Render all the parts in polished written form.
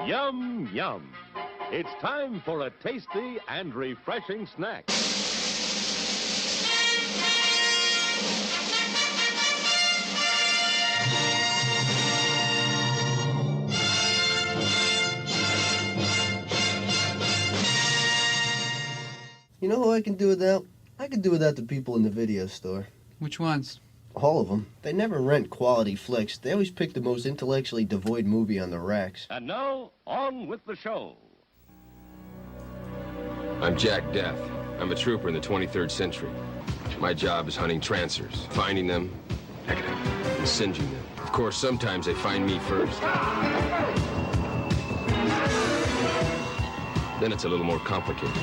Yum, yum. It's time for a tasty and refreshing snack. You know who I can do without? I can do without the people in the video store. Which ones? All of them. They never rent quality flicks. They always pick the most intellectually devoid movie on the racks. And now, on with the show. I'm Jack Death. I'm a trooper in the 23rd century. My job is hunting Trancers, finding them, and singeing them. Of course, sometimes they find me first. Then it's a little more complicated.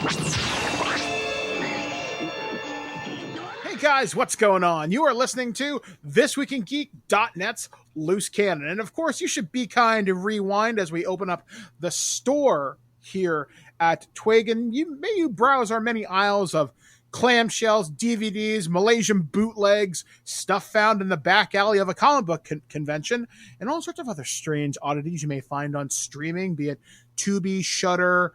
Hey guys, what's going on? You are listening to ThisWeekInGeek.net's Loose Cannon. And of course, you should be kind and rewind as we open up the store here at Twig. And you browse our many aisles of clamshells, DVDs, Malaysian bootlegs, stuff found in the back alley of a comic book convention, and all sorts of other strange oddities you may find on streaming, be it Tubi, Shudder,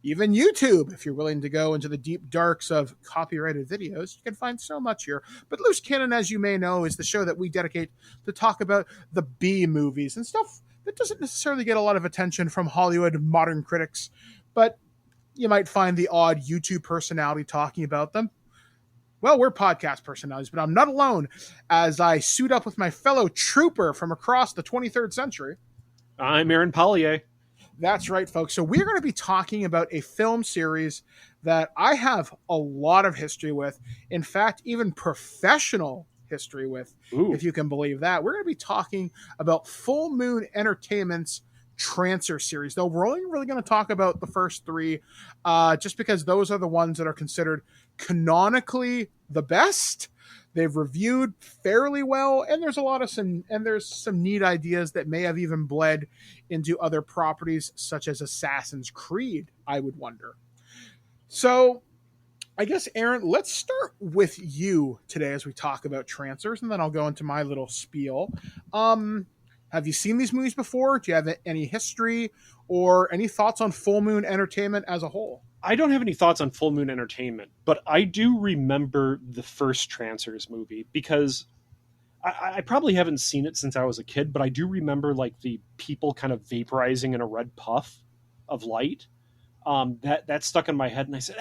even YouTube. If you're willing to go into the deep darks of copyrighted videos, you can find so much here. But Loose Cannon, as you may know, is the show that we dedicate to talk about the B movies and stuff that doesn't necessarily get a lot of attention from Hollywood modern critics, but you might find the odd YouTube personality talking about them. Well, we're podcast personalities, but I'm not alone as I suit up with my fellow trooper from across the 23rd century. I'm Aaron Pollyea. That's right, folks. So we're going to be talking about a film series that I have a lot of history with. In fact, even professional history with, if you can believe that. We're going to be talking about Full Moon Entertainment's Trancers series. Though we're only really going to talk about the first three, just because those are the ones that are considered canonically the best. They've reviewed fairly well, and there's some neat ideas that may have even bled into other properties such as Assassin's Creed, I would wonder. So I guess, Aaron, let's start with you today as we talk about Trancers, and then I'll go into my little spiel. Have you seen these movies before? Do you have any history or any thoughts on Full Moon Entertainment as a whole? I don't have any thoughts on Full Moon Entertainment, but I do remember the first Trancers movie because I probably haven't seen it since I was a kid, but I do remember like the people kind of vaporizing in a red puff of light. That stuck in my head, and I said,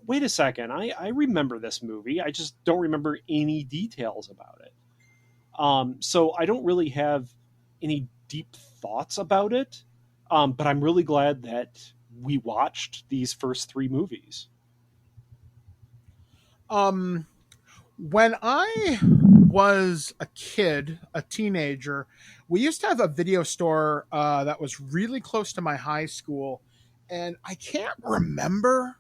wait a second, I remember this movie. I just don't remember any details about it. So I don't really have any deep thoughts about it, but I'm really glad that we watched these first three movies. When I was a kid, a teenager, we used to have a video store that was really close to my high school, and I can't remember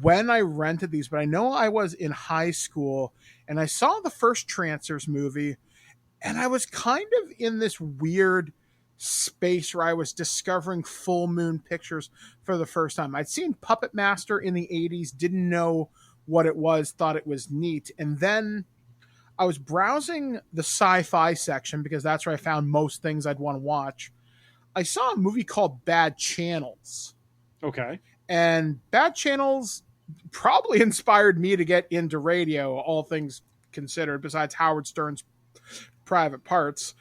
when I rented these, but I know I was in high school, and I saw the first Trancers movie, and I was kind of in this weird space where I was discovering Full Moon Pictures for the first time. I'd seen Puppet Master in the 80s, didn't know what it was, thought it was neat. And then I was browsing the sci-fi section because that's where I found most things I'd want to watch. I saw a movie called Bad Channels. Okay. And Bad Channels probably inspired me to get into radio, all things considered, besides Howard Stern's Private Parts.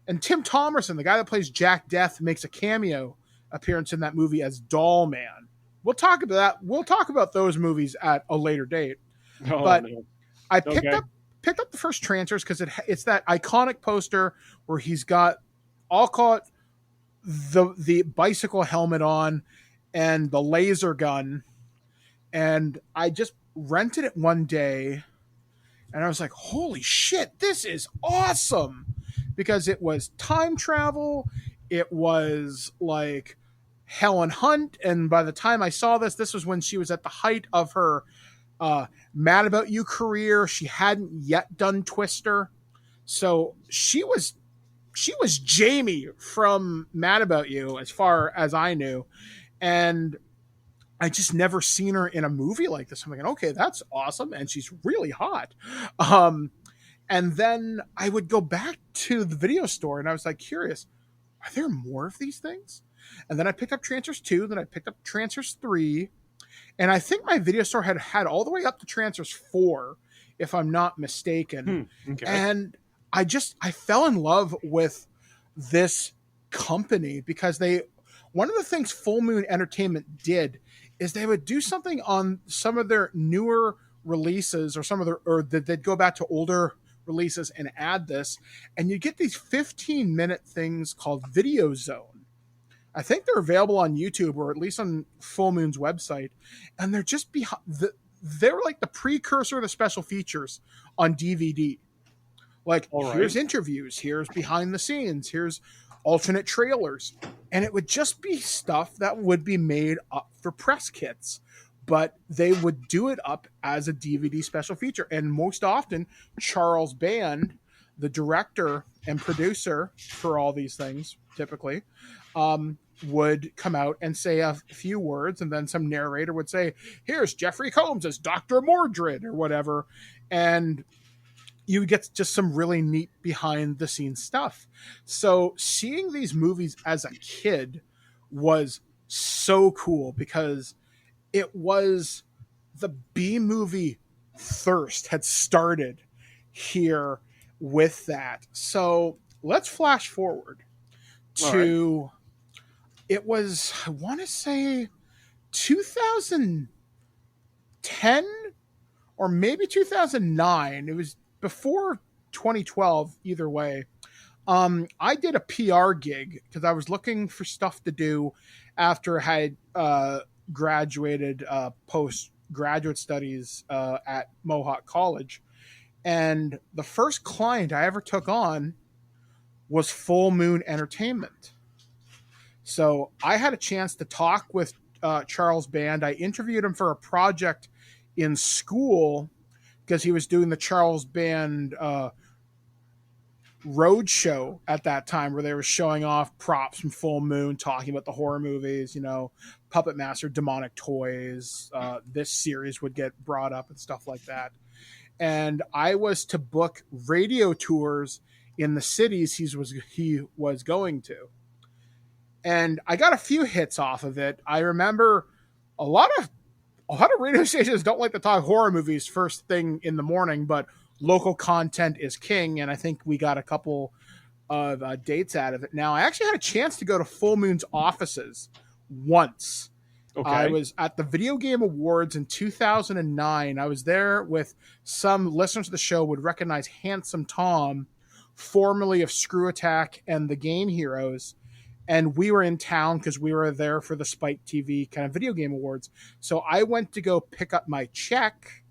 And Tim Thomerson, the guy that plays Jack Death, makes a cameo appearance in that movie as Doll Man. We'll talk about that. We'll talk about those movies at a later date. I picked up the first Trancers because it's that iconic poster where he's got, I'll call it the bicycle helmet on and the laser gun. And I just rented it one day, and I was like, holy shit, this is awesome. Because it was time travel, it was like Helen Hunt, and by the time I saw this was when she was at the height of her Mad About You career. She hadn't yet done Twister, so she was Jamie from Mad About You, as far as I knew, and I just never seen her in a movie like this. I'm like, okay, that's awesome, and she's really hot. And then I would go back to the video store, and I was like curious, are there more of these things? And then I picked up Trancers 2, then I picked up Trancers 3, and I think my video store had all the way up to Trancers 4, if I'm not mistaken. Okay. And I fell in love with this company because one of the things Full Moon Entertainment did is they would do something on some of their newer releases or they'd go back to older releases and add this, and you get these 15-minute things called Video Zone. I think they're available on YouTube or at least on Full Moon's website, and they're just they're like the precursor to special features on DVD. Like, here's interviews, here's behind the scenes, here's alternate trailers, and it would just be stuff that would be made up for press kits, but they would do it up as a DVD special feature. And most often, Charles Band, the director and producer for all these things, typically, would come out and say a few words, and then some narrator would say, here's Jeffrey Combs as Dr. Mordred, or whatever, and you get just some really neat behind the scenes stuff. So seeing these movies as a kid was so cool because it was the B movie thirst had started here with that. So let's flash forward to, it was, I want to say 2010 or maybe 2009. It was before 2012, either way. I did a PR gig because I was looking for stuff to do after I had graduated postgraduate studies at Mohawk College. And the first client I ever took on was Full Moon Entertainment. So I had a chance to talk with Charles Band. I interviewed him for a project in school because he was doing the Charles Band road show at that time where they were showing off props from Full Moon, talking about the horror movies, Puppet Master, Demonic Toys. This series would get brought up and stuff like that. And I was to book radio tours in the cities he was going to. And I got a few hits off of it. I remember a lot of radio stations don't like to talk horror movies first thing in the morning, but local content is king, and I think we got a couple of dates out of it. Now, I actually had a chance to go to Full Moon's offices once. Okay. I was at the Video Game Awards in 2009. I was there with some listeners of the show would recognize Handsome Tom, formerly of Screw Attack and the Game Heroes. And we were in town because we were there for the Spike TV kind of Video Game Awards. So I went to go pick up my check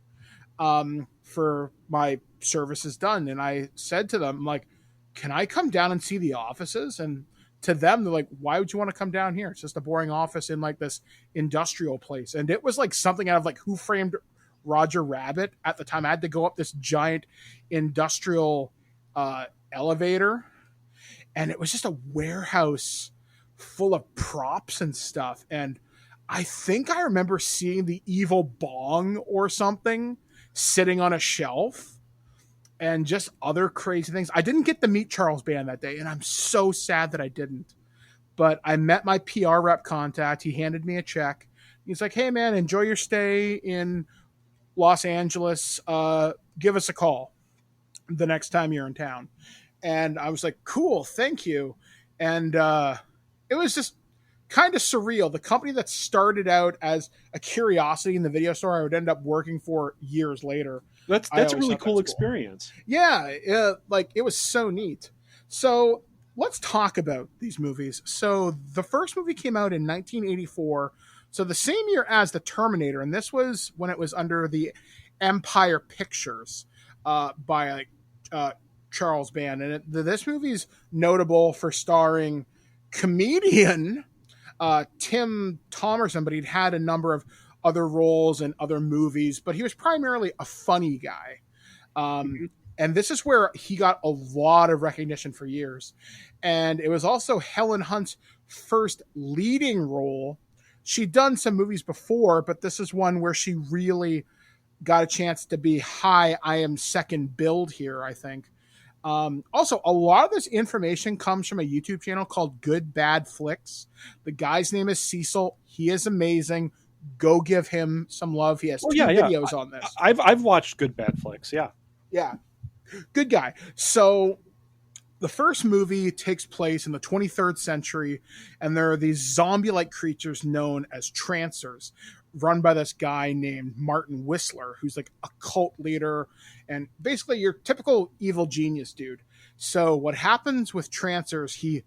for my services done. And I said to them, like, can I come down and see the offices? And to them, they're like, why would you want to come down here? It's just a boring office in like this industrial place. And it was like something out of like Who Framed Roger Rabbit at the time. I had to go up this giant industrial elevator. And it was just a warehouse full of props and stuff. And I think I remember seeing the evil bong or something sitting on a shelf and just other crazy things. I didn't get to meet Charles Band that day, and I'm so sad that I didn't. But I met my PR rep contact. He handed me a check. He's like, hey, man, enjoy your stay in Los Angeles. Give us a call the next time you're in town. And I was like, cool, thank you. And it was just kind of surreal. The company that started out as a curiosity in the video store, I would end up working for years later. That's a really cool experience. Yeah, like it was so neat. So let's talk about these movies. So the first movie came out in 1984. So the same year as The Terminator. And this was when it was under the Empire Pictures by Charles Band. And this movie's notable for starring comedian Tim Thomerson, but he'd had a number of other roles in other movies, but he was primarily a funny guy. And this is where he got a lot of recognition for years. And it was also Helen Hunt's first leading role. She'd done some movies before, but this is one where she really got a chance to be, hi, I am second billed here, I think. Also, a lot of this information comes from a YouTube channel called Good Bad Flicks. The guy's name is Cecil. He is amazing. Go give him some love. He has two videos on this. I've watched Good Bad Flicks. Yeah. Yeah. Good guy. So the first movie takes place in the 23rd century, and there are these zombie-like creatures known as Trancers, run by this guy named Martin Whistler, who's like a cult leader and basically your typical evil genius dude. So what happens with Trancers, he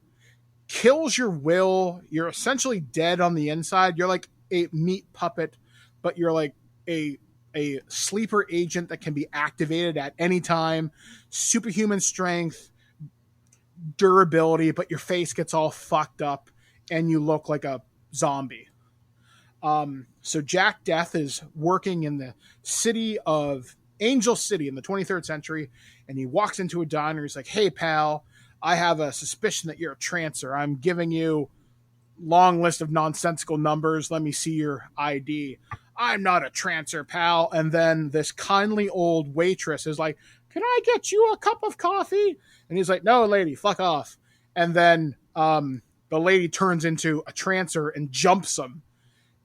kills your will. You're essentially dead on the inside. You're like a meat puppet, but you're like a sleeper agent that can be activated at any time. Superhuman strength, durability, but your face gets all fucked up and you look like a zombie. So Jack Death is working in the city of Angel City in the 23rd century, and he walks into a diner. He's like, "Hey, pal, I have a suspicion that you're a trancer. I'm giving you long list of nonsensical numbers. Let me see your ID." "I'm not a trancer, pal." And then this kindly old waitress is like, "Can I get you a cup of coffee?" And he's like, "No, lady, fuck off." And then the lady turns into a trancer and jumps him.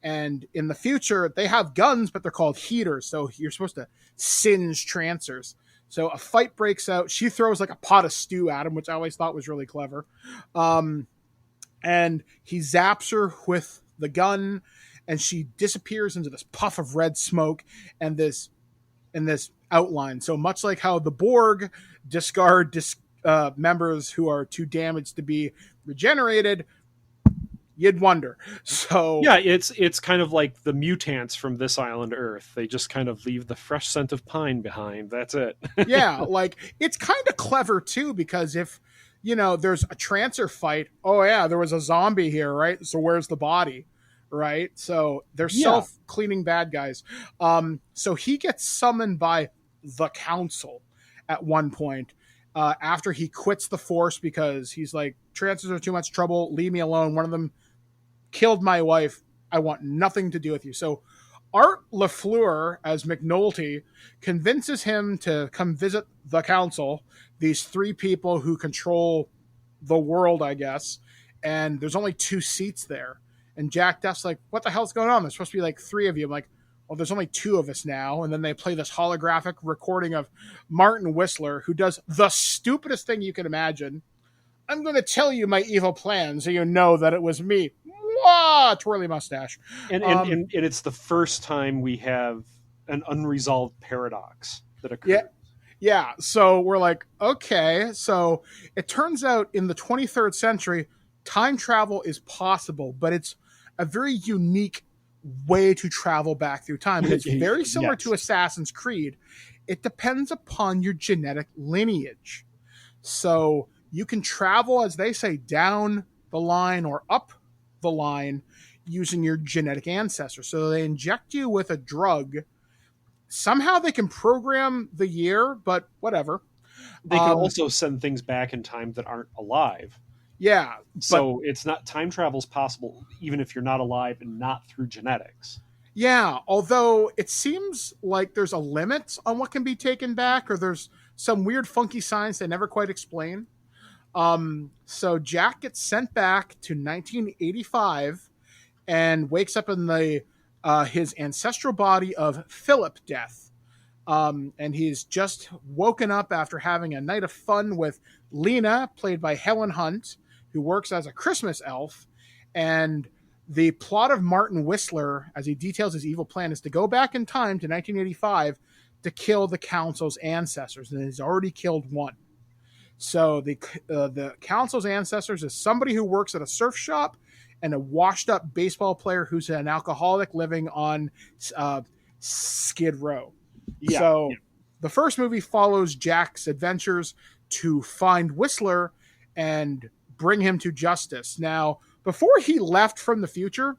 And in the future, they have guns, but they're called heaters. So you're supposed to singe Trancers. So a fight breaks out. She throws like a pot of stew at him, which I always thought was really clever. And he zaps her with the gun, and she disappears into this puff of red smoke and this outline. So much like how the Borg discard members who are too damaged to be regenerated, you'd wonder. So yeah, it's kind of like the mutants from this island Earth. They just kind of leave the fresh scent of pine behind. That's it. Yeah, like it's kind of clever too, because if there's a Trancer fight, oh yeah, there was a zombie here, right? So where's the body, right? So they're self-cleaning bad guys. So he gets summoned by the Council at one point after he quits the Force because he's like, Trancers are too much trouble. Leave me alone. One of them killed my wife. I want nothing to do with you. So Art LaFleur as McNulty convinces him to come visit the Council, these three people who control the world, I guess. And there's only 2 seats there. And Jack Death's like, what the hell's going on? There's supposed to be like 3 of you. I'm like, well, there's only 2 of us now. And then they play this holographic recording of Martin Whistler, who does the stupidest thing you can imagine. "I'm going to tell you my evil plan so you know that it was me." Wah! Twirly mustache. And it's the first time we have an unresolved paradox that occurs. Yeah. So we're like, okay. So it turns out in the 23rd century, time travel is possible, but it's a very unique way to travel back through time. And it's very similar to Assassin's Creed. It depends upon your genetic lineage. So you can travel, as they say, down the line or up the line using your genetic ancestor. So they inject you with a drug. Somehow they can program the year, but whatever. They can also send things back in time that aren't alive. Yeah. So it's not, time travel's possible even if you're not alive and not through genetics. Yeah, although it seems like there's a limit on what can be taken back, or there's some weird funky science they never quite explain. So Jack gets sent back to 1985 and wakes up in his ancestral body of Philip Death. And he's just woken up after having a night of fun with Lena, played by Helen Hunt, who works as a Christmas elf. And the plot of Martin Whistler, as he details his evil plan, is to go back in time to 1985 to kill the Council's ancestors. And he's already killed one. So the Council's ancestors is somebody who works at a surf shop and a washed-up baseball player who's an alcoholic living on Skid Row. So the first movie follows Jack's adventures to find Whistler and bring him to justice. Now, before he left from the future,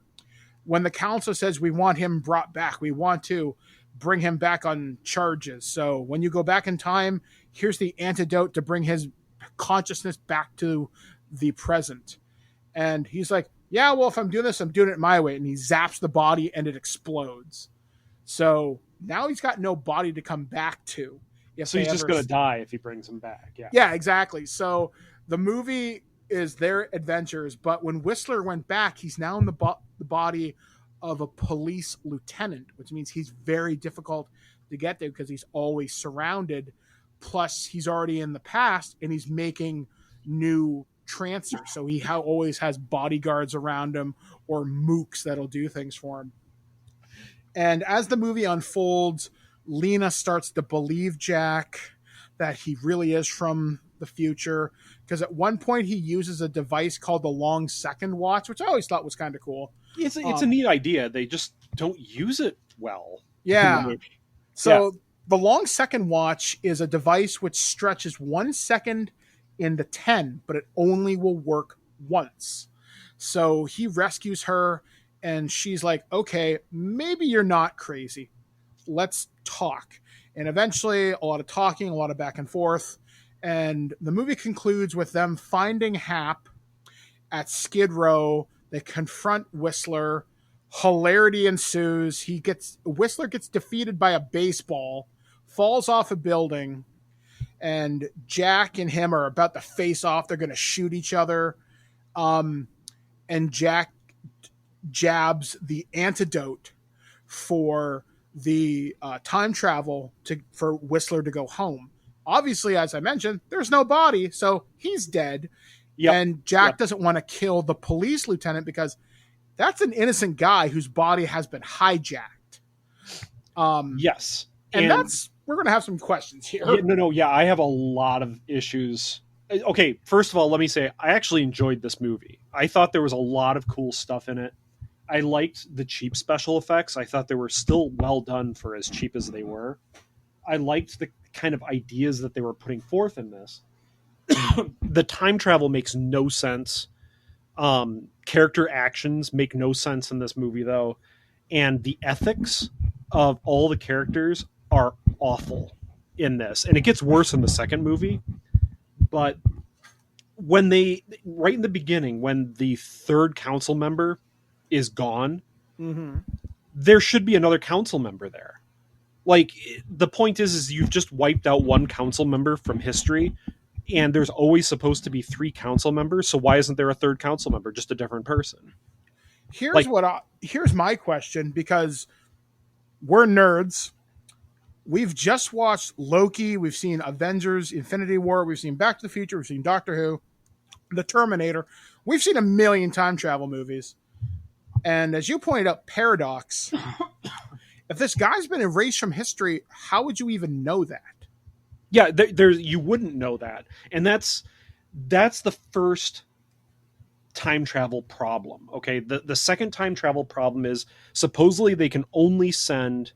when the Council says we want him brought back, we want to bring him back on charges. So when you go back in time, here's the antidote to bring his consciousness back to the present. And he's like, yeah, well, if I'm doing this, I'm doing it my way. And he zaps the body and it explodes. So now he's got no body to come back to if So they he's just ever going to die if he brings him back. Yeah. Yeah, exactly. So the movie is their adventures, but when Whistler went back, he's now in the body of a police lieutenant, which means he's very difficult to get there because he's always surrounded. Plus, he's already in the past and he's making new Trancers. So he always has bodyguards around him or mooks that'll do things for him. And as the movie unfolds, Lena starts to believe Jack that he really is from the future. Because at one point he uses a device called the long second watch, which I always thought was kind of cool. It's a neat idea. They just don't use it well. Yeah. So the long second watch is a device which stretches 1 second into 10, but it only will work once. So he rescues her and she's like, okay, maybe you're not crazy. Let's talk. And eventually a lot of talking, a lot of back and forth. And the movie concludes with them finding Hap at Skid Row. They confront Whistler. Hilarity ensues. Whistler gets defeated by a baseball, falls off a building, and Jack and him are about to face off. They're going to shoot each other. And Jack jabs the antidote for the time travel for Whistler to go home. Obviously, as I mentioned, there's no body, so he's dead. Yep. And Jack doesn't want to kill the police lieutenant because that's an innocent guy whose body has been hijacked. Yes. And we're going to have some questions here. Yeah, I have a lot of issues. Okay, first of all, let me say, I actually enjoyed this movie. I thought there was a lot of cool stuff in it. I liked the cheap special effects. I thought they were still well done for as cheap as they were. I liked the kind of ideas that they were putting forth in this. The time travel makes no sense. Character actions make no sense in this movie, though. And the ethics of all the characters are awful in this. And it gets worse in the second movie. But right in the beginning, when the third council member is gone, there should be another council member there. Like, the point is you've just wiped out one council member from history, and there's always supposed to be 3 council members, so why isn't there a third council member, just a different person? Here's my question, because we're nerds. We've just watched Loki, we've seen Avengers, Infinity War, we've seen Back to the Future, we've seen Doctor Who, The Terminator. We've seen a million time travel movies. And as you pointed out, Paradox. If this guy's been erased from history, how would you even know that? Yeah, you wouldn't know that. And that's the first time travel problem. Okay, the second time travel problem is supposedly they can only send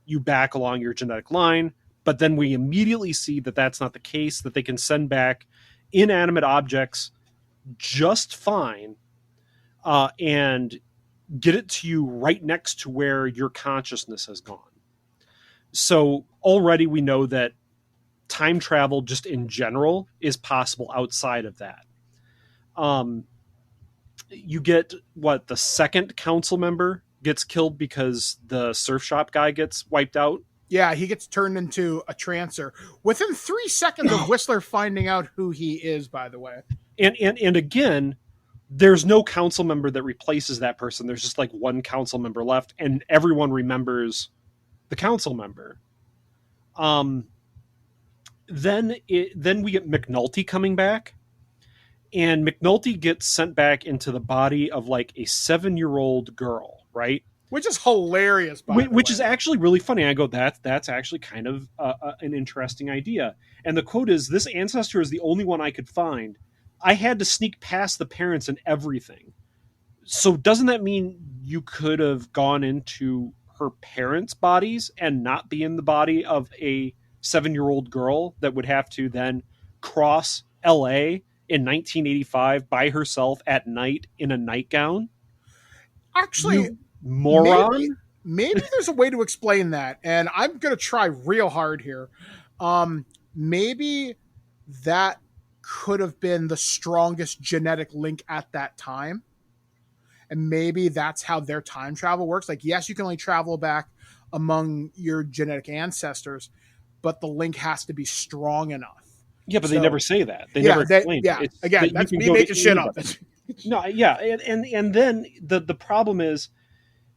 you back along your genetic line, but then we immediately see that that's not the case, that they can send back inanimate objects just fine, and get it to you right next to where your consciousness has gone. So already we know that time travel just in general is possible outside of that. You get the second council member gets killed because the surf shop guy gets wiped out. Yeah, he gets turned into a trancer within 3 seconds of Whistler finding out who he is, by the way. And again, there's no council member that replaces that person. There's just like one council member left, and everyone remembers the council member. Then we get McNulty coming back, and McNulty gets sent back into the body of like a 7-year-old girl, right? Which is hilarious, which is actually really funny. I go, that's actually kind of an interesting idea. And the quote is, "This ancestor is the only one I could find. I had to sneak past the parents and everything." So doesn't that mean you could have gone into her parents' bodies and not be in the body of a 7-year-old girl that would have to then cross LA in 1985 by herself at night in a nightgown? Actually, you moron. Maybe there's a way to explain that, and I'm going to try real hard here. Maybe that could have been the strongest genetic link at that time. And maybe that's how their time travel works. Like, yes, you can only travel back among your genetic ancestors, but the link has to be strong enough. Yeah, but So- they never say that. They Yeah, never explain yeah. it. It's Again, that you that's can me go to making shit up. anybody. No, yeah, and then the problem is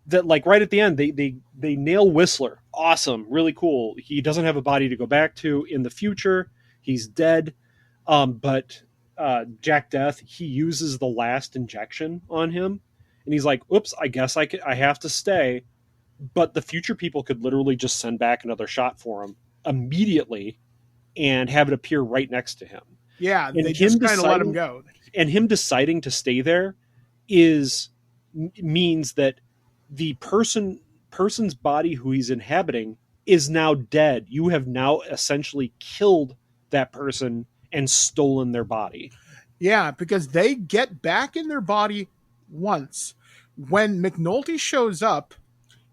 that, like, right at the end, they nail Whistler. Awesome, really cool. He doesn't have a body to go back to in the future. He's dead. But Jack Death, he uses the last injection on him, and he's like, "Oops, I guess I have to stay." But the future people could literally just send back another shot for him immediately and have it appear right next to him. Yeah, And they him just kind of let him deciding- go. And him deciding to stay there means that the person's body who he's inhabiting is now dead. You have now essentially killed that person and stolen their body. Yeah, because they get back in their body once. When McNulty shows up,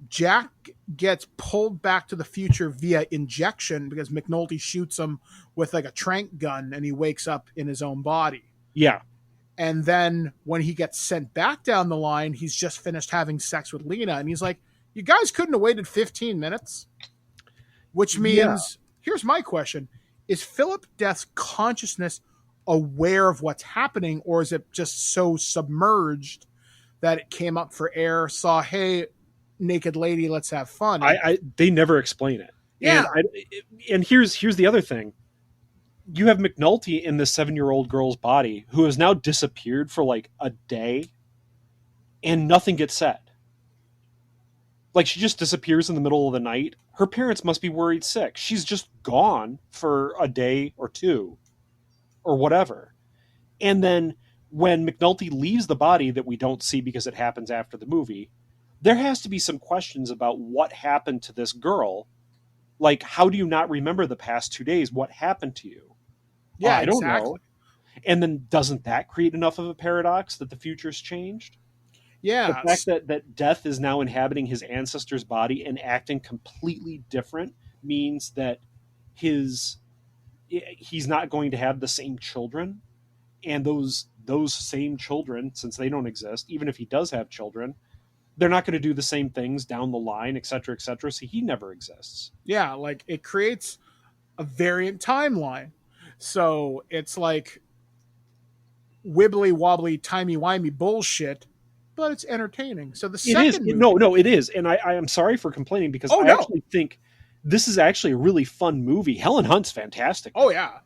Jack gets pulled back to the future via injection because McNulty shoots him with like a tranq gun and he wakes up in his own body. Yeah. And then when he gets sent back down the line, he's just finished having sex with Lena. And he's like, you guys couldn't have waited 15 minutes? Which means, here's my question. Is Philip Death's consciousness aware of what's happening, or is it just so submerged that it came up for air, saw, hey, naked lady, let's have fun? They never explain it. Yeah. And here's the other thing. You have McNulty in this 7-year-old girl's body who has now disappeared for like a day and nothing gets said. Like, she just disappears in the middle of the night. Her parents must be worried sick. She's just gone for a day or two or whatever. And then when McNulty leaves the body that we don't see because it happens after the movie, there has to be some questions about what happened to this girl. Like, how do you not remember the past 2 days? What happened to you? Yeah, I don't exactly. know. And then doesn't that create enough of a paradox that the future's changed? Yeah. The fact that Death is now inhabiting his ancestor's body and acting completely different means that he's not going to have the same children. And those same children, since they don't exist, even if he does have children, they're not going to do the same things down the line, et cetera, so he never exists. Yeah, like it creates a variant timeline. So it's like wibbly wobbly, timey wimey bullshit, but it's entertaining. So the second movie, No, it is. And I am sorry for complaining because I actually think this is actually a really fun movie. Helen Hunt's fantastic. Oh yeah.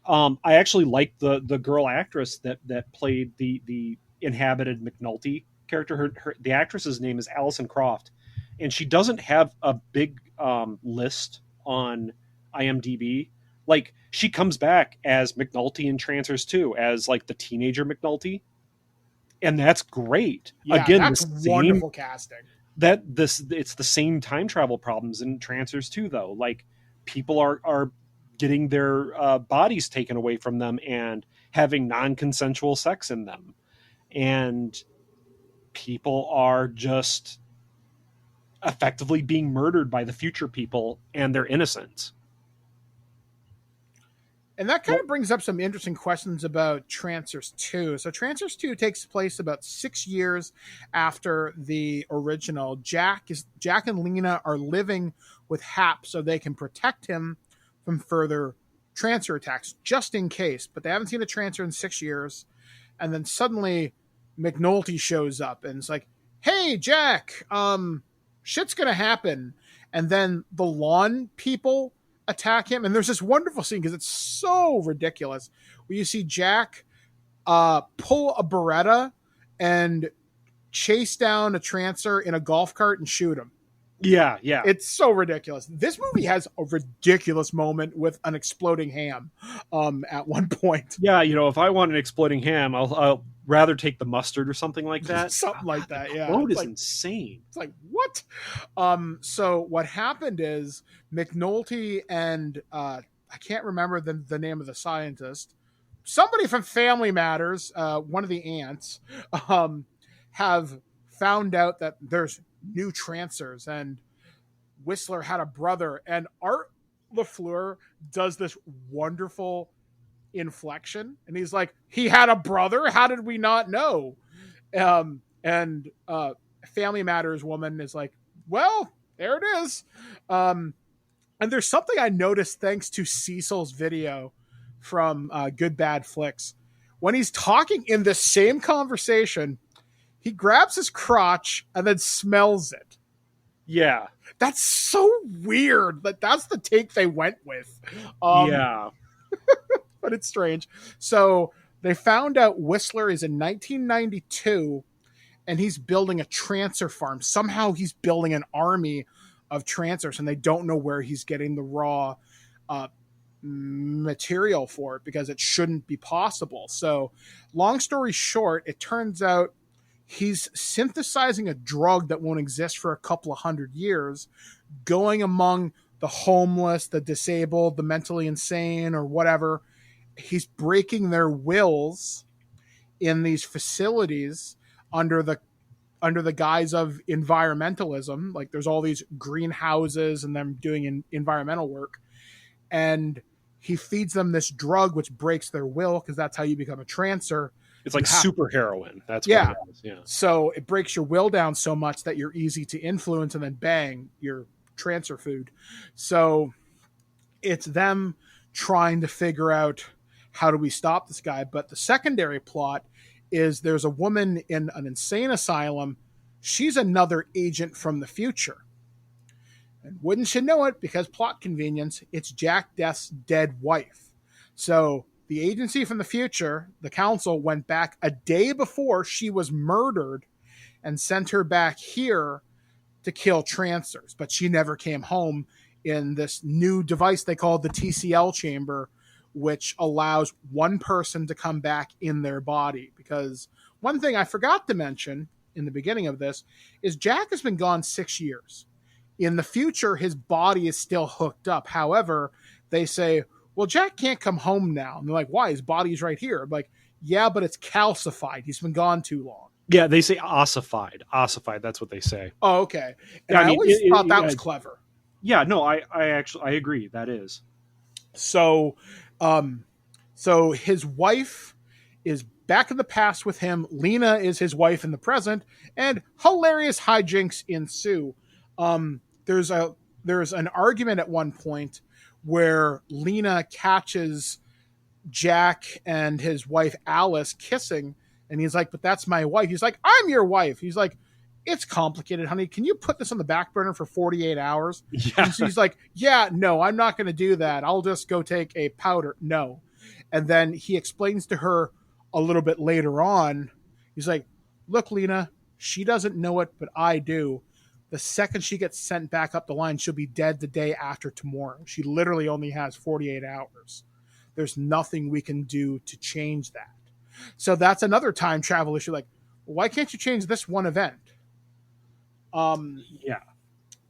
I actually like the girl actress that played the inhabited McNulty character. The actress's name is Alison Croft, and she doesn't have a big list on IMDb. Like, she comes back as McNulty in Trancers 2 as like the teenager McNulty, and that's great. Yeah, Again, that's wonderful casting. It's the same time travel problems in Trancers 2 though. Like, people are getting their bodies taken away from them and having non-consensual sex in them, and people are just effectively being murdered by the future people, and they're innocent. And that kind of brings up some interesting questions about Trancers 2. So Trancers 2 takes place about 6 years after the original. Jack and Lena are living with Hap so they can protect him from further Trancer attacks, just in case. But they haven't seen a Trancer in 6 years. And then suddenly McNulty shows up and it's like, hey, Jack, shit's going to happen. And then the lawn people attack him, and there's this wonderful scene because it's so ridiculous where you see Jack pull a Beretta and chase down a Trancer in a golf cart and shoot him. Yeah. It's so ridiculous. This movie has a ridiculous moment with an exploding ham at one point. Yeah, if I want an exploding ham, I'll rather take the mustard or something like that. Something like that, yeah. Quote is like, insane. It's like, what? So what happened is McNulty and I can't remember the name of the scientist. Somebody from Family Matters, one of the aunts, have found out that there's new Trancers, and Whistler had a brother, and Art LaFleur does this wonderful inflection, and he's like, he had a brother? How did we not know? And Family Matters woman is like, well, there it is. And there's something I noticed thanks to Cecil's video from Good Bad Flicks. When he's talking in the same conversation, he grabs his crotch and then smells it. Yeah. That's so weird. That's the take they went with. Yeah. But it's strange. So they found out Whistler is in 1992, and he's building a Trancer farm. Somehow he's building an army of Trancers, and they don't know where he's getting the raw material for it, because it shouldn't be possible. So long story short, it turns out he's synthesizing a drug that won't exist for a couple of 100 years, going among the homeless, the disabled, the mentally insane, or whatever. He's breaking their wills in these facilities under the guise of environmentalism. Like, there's all these greenhouses and them doing environmental work. And he feeds them this drug which breaks their will, because that's how you become a Trancer. It's like super heroin. That's yeah. what it is. Yeah. So it breaks your will down so much that you're easy to influence, and then bang, you're Trancer food. So it's them trying to figure out, how do we stop this guy? But the secondary plot is there's a woman in an insane asylum. She's another agent from the future. And wouldn't you know it, because plot convenience, it's Jack Death's dead wife. So the agency from the future, the council, went back a day before she was murdered and sent her back here to kill Trancers. But she never came home in this new device they called the TCL chamber, which allows one person to come back in their body. Because one thing I forgot to mention in the beginning of this is Jack has been gone 6 years. In the future, his body is still hooked up. However, they say, well, Jack can't come home now. And they're like, why? His body's right here. I'm like, yeah, but it's calcified. He's been gone too long. Yeah, they say ossified. Ossified, that's what they say. Oh, okay. And Yeah, I always thought that was clever. Yeah, no, I agree. That is. So his wife is back in the past with him. Lena is his wife in the present, and hilarious hijinks ensue. There's an argument at one point where Lena catches Jack and his wife Alice kissing, and he's like, but that's my wife. He's like, I'm your wife. He's like, it's complicated, honey. Can you put this on the back burner for 48 hours? Yeah. And she's like, yeah, no, I'm not going to do that. I'll just go take a powder. No. And then he explains to her a little bit later on. He's like, look, Lena, she doesn't know it, but I do. The second she gets sent back up the line, she'll be dead the day after tomorrow. She literally only has 48 hours. There's nothing we can do to change that. So that's another time travel issue. Like, why can't you change this one event? Yeah.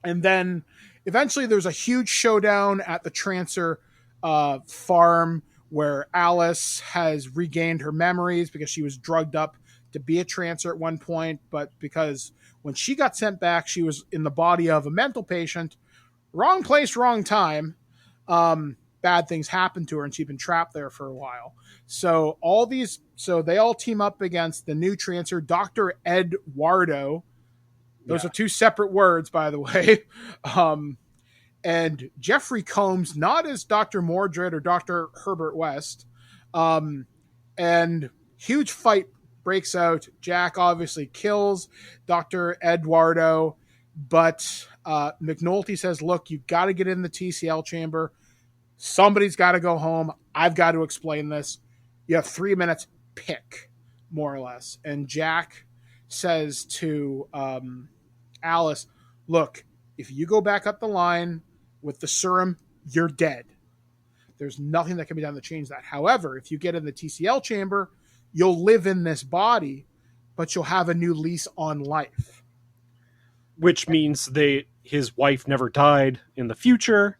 And then eventually there's a huge showdown at the Trancer farm where Alice has regained her memories because she was drugged up to be a Trancer at one point. But because when she got sent back, she was in the body of a mental patient. Wrong place, wrong time. Bad things happened to her, and she'd been trapped there for a while. So they all team up against the new Trancer, Dr. Eduardo. Those are two separate words, by the way. And Jeffrey Combs, not as Dr. Mordred or Dr. Herbert West. And huge fight breaks out. Jack obviously kills Dr. Eduardo, but McNulty says, look, you've got to get in the TCL chamber. Somebody's got to go home. I've got to explain this. You have 3 minutes, pick, more or less. And Jack says to Alice, look, if you go back up the line with the serum, you're dead. There's nothing that can be done to change that. However, if you get in the TCL chamber, you'll live in this body, but you'll have a new lease on life. Which means his wife never died in the future,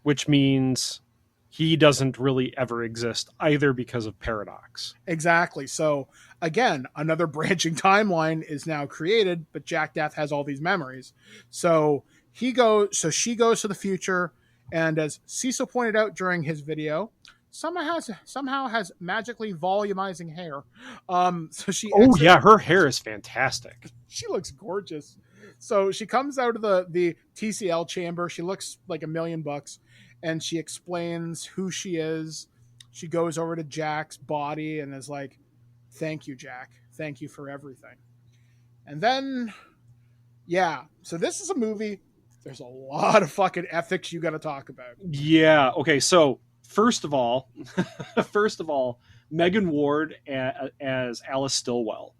which means he doesn't really ever exist either because of paradox. Exactly. So again, another branching timeline is now created, but Jack Death has all these memories. So she goes to the future, and as Cecil pointed out during his video, somehow has magically volumizing hair. So she her hair is fantastic. She looks gorgeous. So she comes out of the TCL chamber. She looks like $1,000,000, and she explains who she is. She goes over to Jack's body and is like, "Thank you, Jack. Thank you for everything." And then, yeah. So this is a movie. There's a lot of fucking ethics you got to talk about. Yeah. Okay. So first of all, first of all, Megan Ward as Alice Stillwell.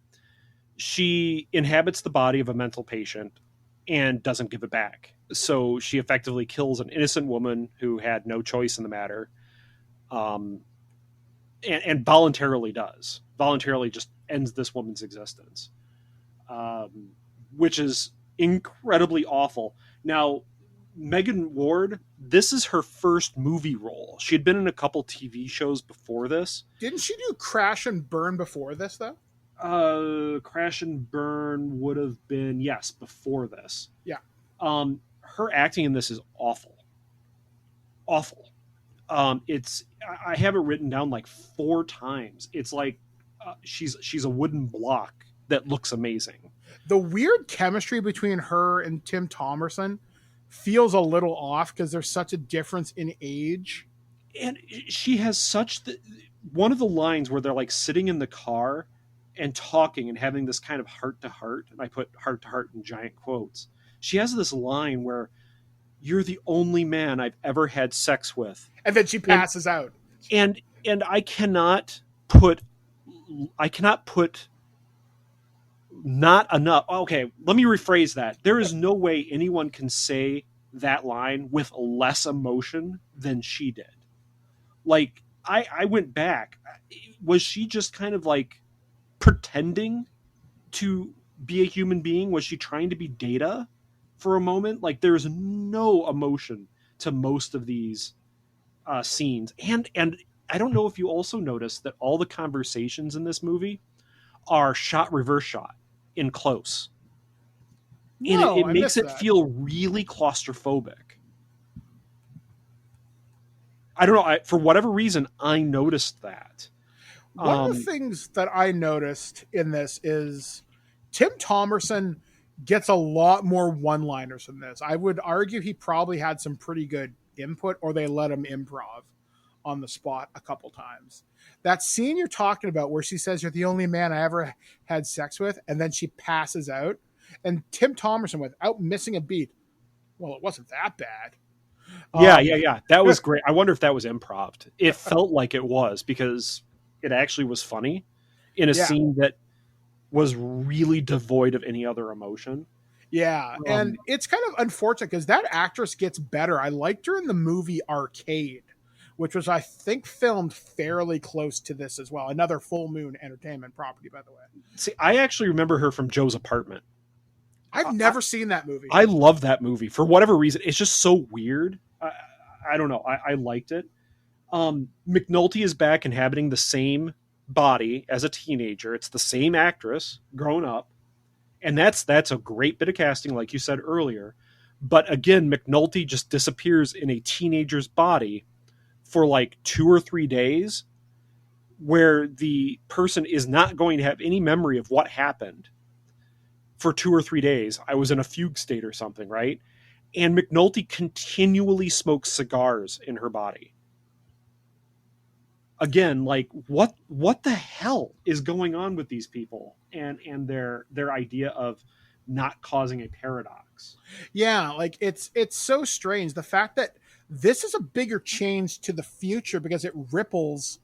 She inhabits the body of a mental patient and doesn't give it back. So she effectively kills an innocent woman who had no choice in the matter, and voluntarily just ends this woman's existence, which is incredibly awful. Now, Megan Ward, this is her first movie role. She had been in a couple TV shows before this. Didn't she do Crash and Burn before this, though? Crash and Burn would have been, yes, before this. Yeah. Her acting in this is awful. Awful. I have it written down like 4 times. It's like she's a wooden block that looks amazing. The weird chemistry between her and Tim Thomerson feels a little off because there's such a difference in age. And she has one of the lines where they're like sitting in the car and talking and having this kind of heart to heart, and I put heart to heart in giant quotes. She has this line where, "You're the only man I've ever had sex with," and then she passes out. And I cannot put not enough. Okay, let me rephrase that. There is no way anyone can say that line with less emotion than she did. Like, I went back. Was she just kind of like pretending to be a human being? Was she trying to be Data for a moment? Like, there's no emotion to most of these scenes. And I don't know if you also noticed that all the conversations in this movie are shot reverse shot in close. No, and it makes it feel really claustrophobic. I don't know. For whatever reason, I noticed that. One of the things that I noticed in this is Tim Thomerson gets a lot more one-liners in this. I would argue he probably had some pretty good input, or they let him improv on the spot a couple times. That scene you're talking about where she says, "You're the only man I ever had sex with," and then she passes out, and Tim Thomerson, without missing a beat, "Well, it wasn't that bad." Yeah. That was great. I wonder if that was improv. It felt like it was, because it actually was funny in a scene that was really devoid of any other emotion. Yeah, and it's kind of unfortunate because that actress gets better. I liked her in the movie Arcade, which was, I think, filmed fairly close to this as well. Another Full Moon Entertainment property, by the way. See, I actually remember her from Joe's Apartment. I've never seen that movie. I love that movie. For whatever reason, it's just so weird. I don't know. I liked it. McNulty is back inhabiting the same body as a teenager. It's the same actress grown up. And that's a great bit of casting, like you said earlier. But again, McNulty just disappears in a teenager's body for like 2 or 3 days, where the person is not going to have any memory of what happened for 2 or 3 days. I was in a fugue state or something, right? And McNulty continually smokes cigars in her body. Again, like, what the hell is going on with these people and their idea of not causing a paradox? Yeah, like it's so strange. The fact that this is a bigger change to the future because it ripples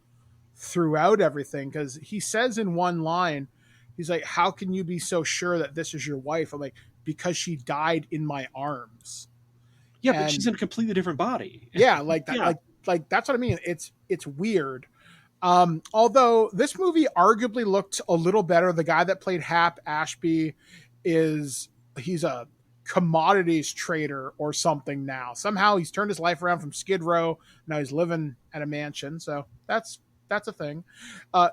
throughout everything. Because he says in one line, he's like, "How can you be so sure that this is your wife?" I'm like, "Because she died in my arms." Yeah, but she's in a completely different body. Yeah, like that. Yeah. Like that's what I mean. It's weird. Although this movie arguably looked a little better. The guy that played Hap Ashby he's a commodities trader or something now. Somehow he's turned his life around from Skid Row. Now he's living at a mansion. So that's a thing.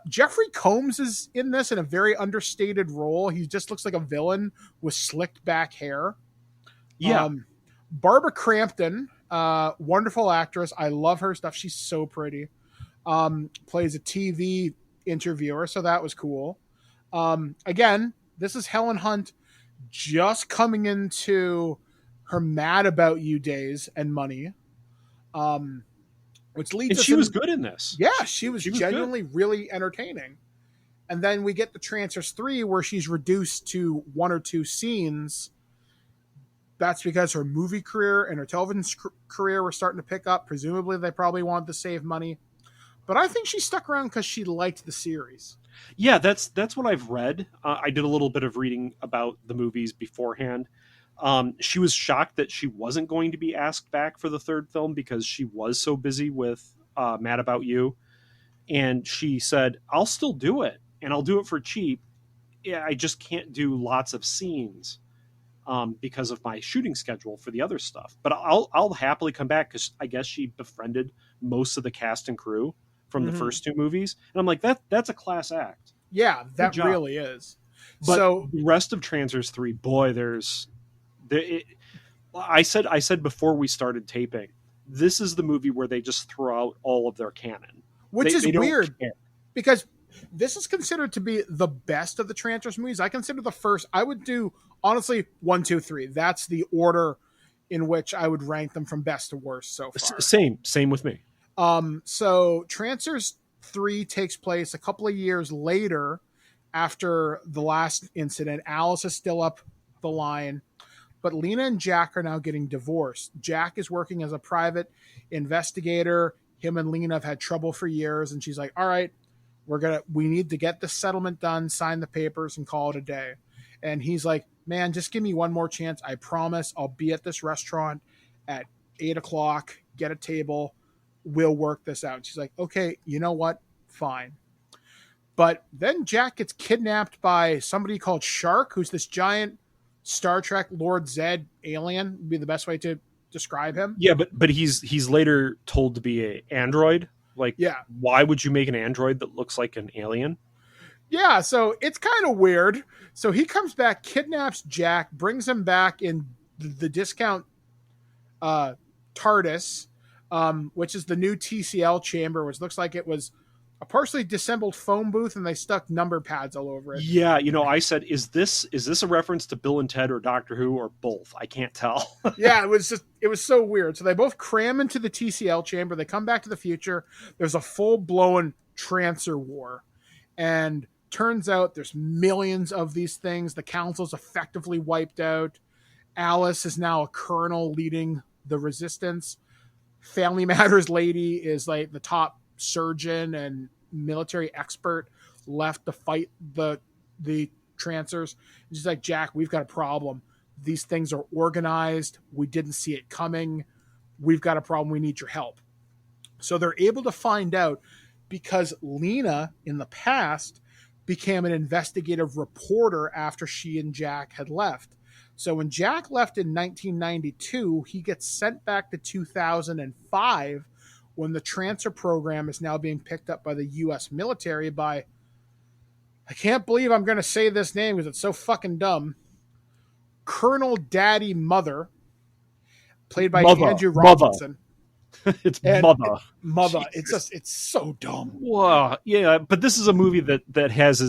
Jeffrey Combs is in this in a very understated role. He just looks like a villain with slicked back hair. Yeah. Barbara Crampton, wonderful actress. I love her stuff. She's so pretty. Plays a TV interviewer, so that was cool. Again, this is Helen Hunt just coming into her Mad About You days and money, which leads And us she was good in this. Yeah, she was good. genuinely really entertaining. And then we get the Trancers 3 where she's reduced to 1 or 2 scenes. That's because her movie career and her television career were starting to pick up. Presumably, they probably wanted to save money. But I think she stuck around because she liked the series. Yeah, that's what I've read. I did a little bit of reading about the movies beforehand. She was shocked that she wasn't going to be asked back for the third film because she was so busy with Mad About You. And she said, I'll still do it, and I'll do it for cheap. Yeah, I just can't do lots of scenes because of my shooting schedule for the other stuff. But I'll happily come back because I guess she befriended most of the cast and crew from the first 2 movies. And I'm like, that's a class act. Yeah, that really is. But so the rest of Trancers 3, boy, I said before we started taping, this is the movie where they just throw out all of their canon. Which is they don't weird care. because this is considered to be the best of the Trancers movies. I consider the first, I would do, honestly, 1, 2, 3. That's the order in which I would rank them from best to worst so far. Same with me. So Trancers 3 takes place a couple of years later after the last incident. Alice is still up the line, but Lena and Jack are now getting divorced. Jack is working as a private investigator. Him and Lena have had trouble for years, and she's like, all right, we need to get the settlement done, sign the papers, and call it a day. And he's like, man, just give me one more chance. I promise I'll be at this restaurant at 8:00, get a table. We'll work this out. And she's like, okay, you know what? Fine. But then Jack gets kidnapped by somebody called Shark, who's this giant Star Trek Lord Zed alien, would be the best way to describe him. Yeah, but he's later told to be an android. Like, yeah, why would you make an android that looks like an alien? Yeah, so it's kind of weird. So he comes back, kidnaps Jack, brings him back in the discount TARDIS, which is the new TCL chamber, which looks like it was a partially disassembled phone booth, and they stuck number pads all over it. Yeah, I said, is this a reference to Bill and Ted or Doctor Who or both? I can't tell. Yeah, it was so weird. So they both cram into the TCL chamber. They come back to the future. There's a full-blown Trancer war. And turns out there's millions of these things. The council's effectively wiped out. Alice is now a colonel leading the resistance. Family Matters lady is like the top surgeon and military expert left to fight the Trancers. And she's like, Jack, we've got a problem. These things are organized. We didn't see it coming. We've got a problem. We need your help. So they're able to find out because Lena in the past became an investigative reporter after she and Jack had left. So when Jack left in 1992, he gets sent back to 2005 when the Trancer program is now being picked up by the U.S. military by, I can't believe I'm going to say this name because it's so fucking dumb, Colonel Daddy Mother, played by Andrew Robinson. It's and Mother. It's so dumb. Wow. Yeah, but this is a movie that has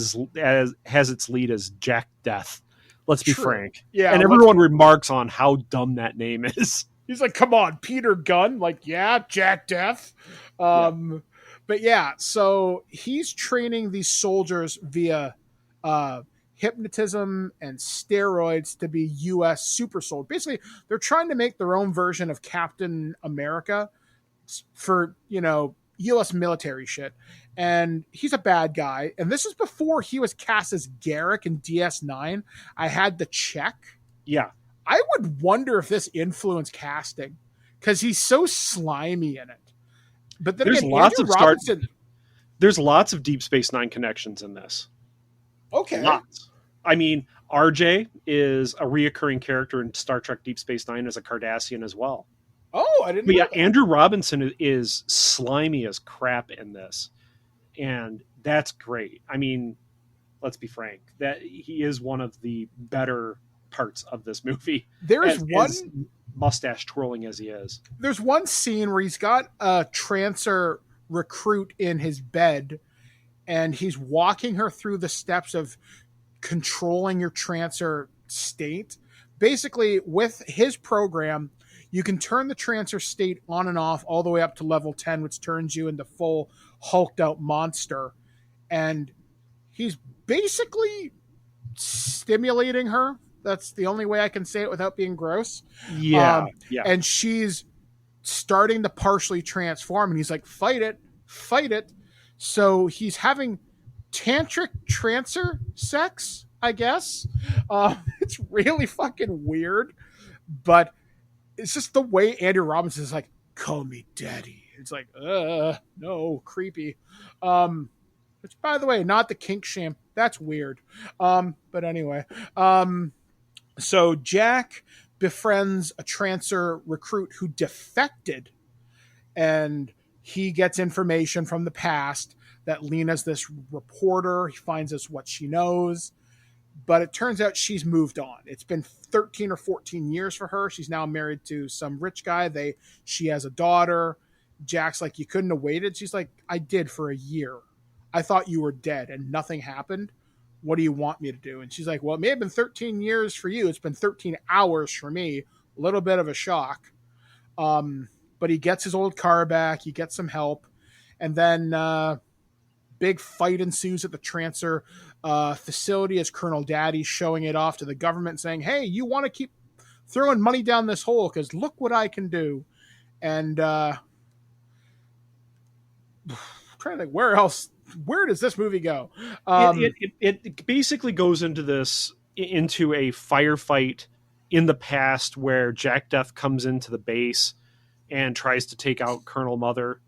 its lead as Jack Death. Let's be frank. Yeah, and everyone remarks on how dumb that name is. He's like, come on, Peter Gunn. Like, yeah, Jack Death. But yeah, so he's training these soldiers via hypnotism and steroids to be U.S. super soldiers. Basically, they're trying to make their own version of Captain America for, U.S. military shit. And he's a bad guy. And this is before he was cast as Garrick in DS9. I had to check. Yeah. I would wonder if this influenced casting because he's so slimy in it. But then there's lots of Deep Space Nine connections in this. Okay. Lots. I mean, RJ is a reoccurring character in Star Trek Deep Space Nine as a Cardassian as well. Oh, I didn't know that. Andrew Robinson is slimy as crap in this. And that's great. I mean, let's be frank, that he is one of the better parts of this movie. There's as mustache twirling as he is. There's one scene where he's got a Trancer recruit in his bed, and he's walking her through the steps of controlling your Trancer state. Basically, with his program, you can turn the Trancer state on and off all the way up to level 10, which turns you into full hulked out monster. And he's basically stimulating her. That's the only way I can say it without being gross. Yeah. And she's starting to partially transform, and he's like, fight it. So he's having tantric trancer sex, I guess. It's really fucking weird, but it's just the way Andy Robinson is like, call me daddy. It's like, no, creepy. Which, by the way, not the kink shame. That's weird. But anyway, so Jack befriends a Trancer recruit who defected, and he gets information from the past that Lena's this reporter. He finds us what she knows, but it turns out she's moved on. It's been 13 or 14 years for her. She's now married to some rich guy. She has a daughter. Jack's like, you couldn't have waited? She's like, I did for a year. I thought you were dead and nothing happened. What do you want me to do? And she's like, well, it may have been 13 years for you. It's been 13 hours for me. A little bit of a shock. But he gets his old car back. He gets some help. And then big fight ensues at the Trancer facility as Colonel Daddy's showing it off to the government, saying, hey, you want to keep throwing money down this hole because look what I can do. And I'm trying to think, where does this movie go? It basically goes into a firefight in the past where Jack Death comes into the base and tries to take out Colonel Mother,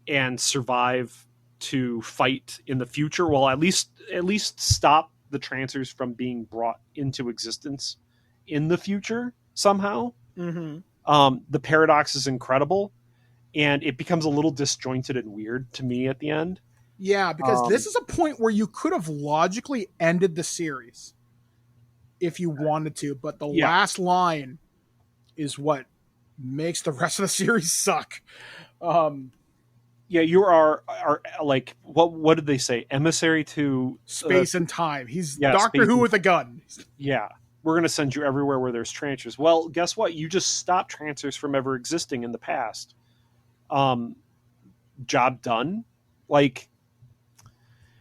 and survive to fight in the future. Well, at least stop the Trancers from being brought into existence in the future somehow. Mm-hmm. The paradox is incredible, and it becomes a little disjointed and weird to me at the end. Yeah, because this is a point where you could have logically ended the series if you wanted to, but the last line is what makes the rest of the series suck. You are like, what did they say? Emissary to space and time. He's Doctor Who with a gun. Yeah. We're going to send you everywhere where there's Trancers. Well, guess what? You just stopped Trancers from ever existing in the past. Job done. Like,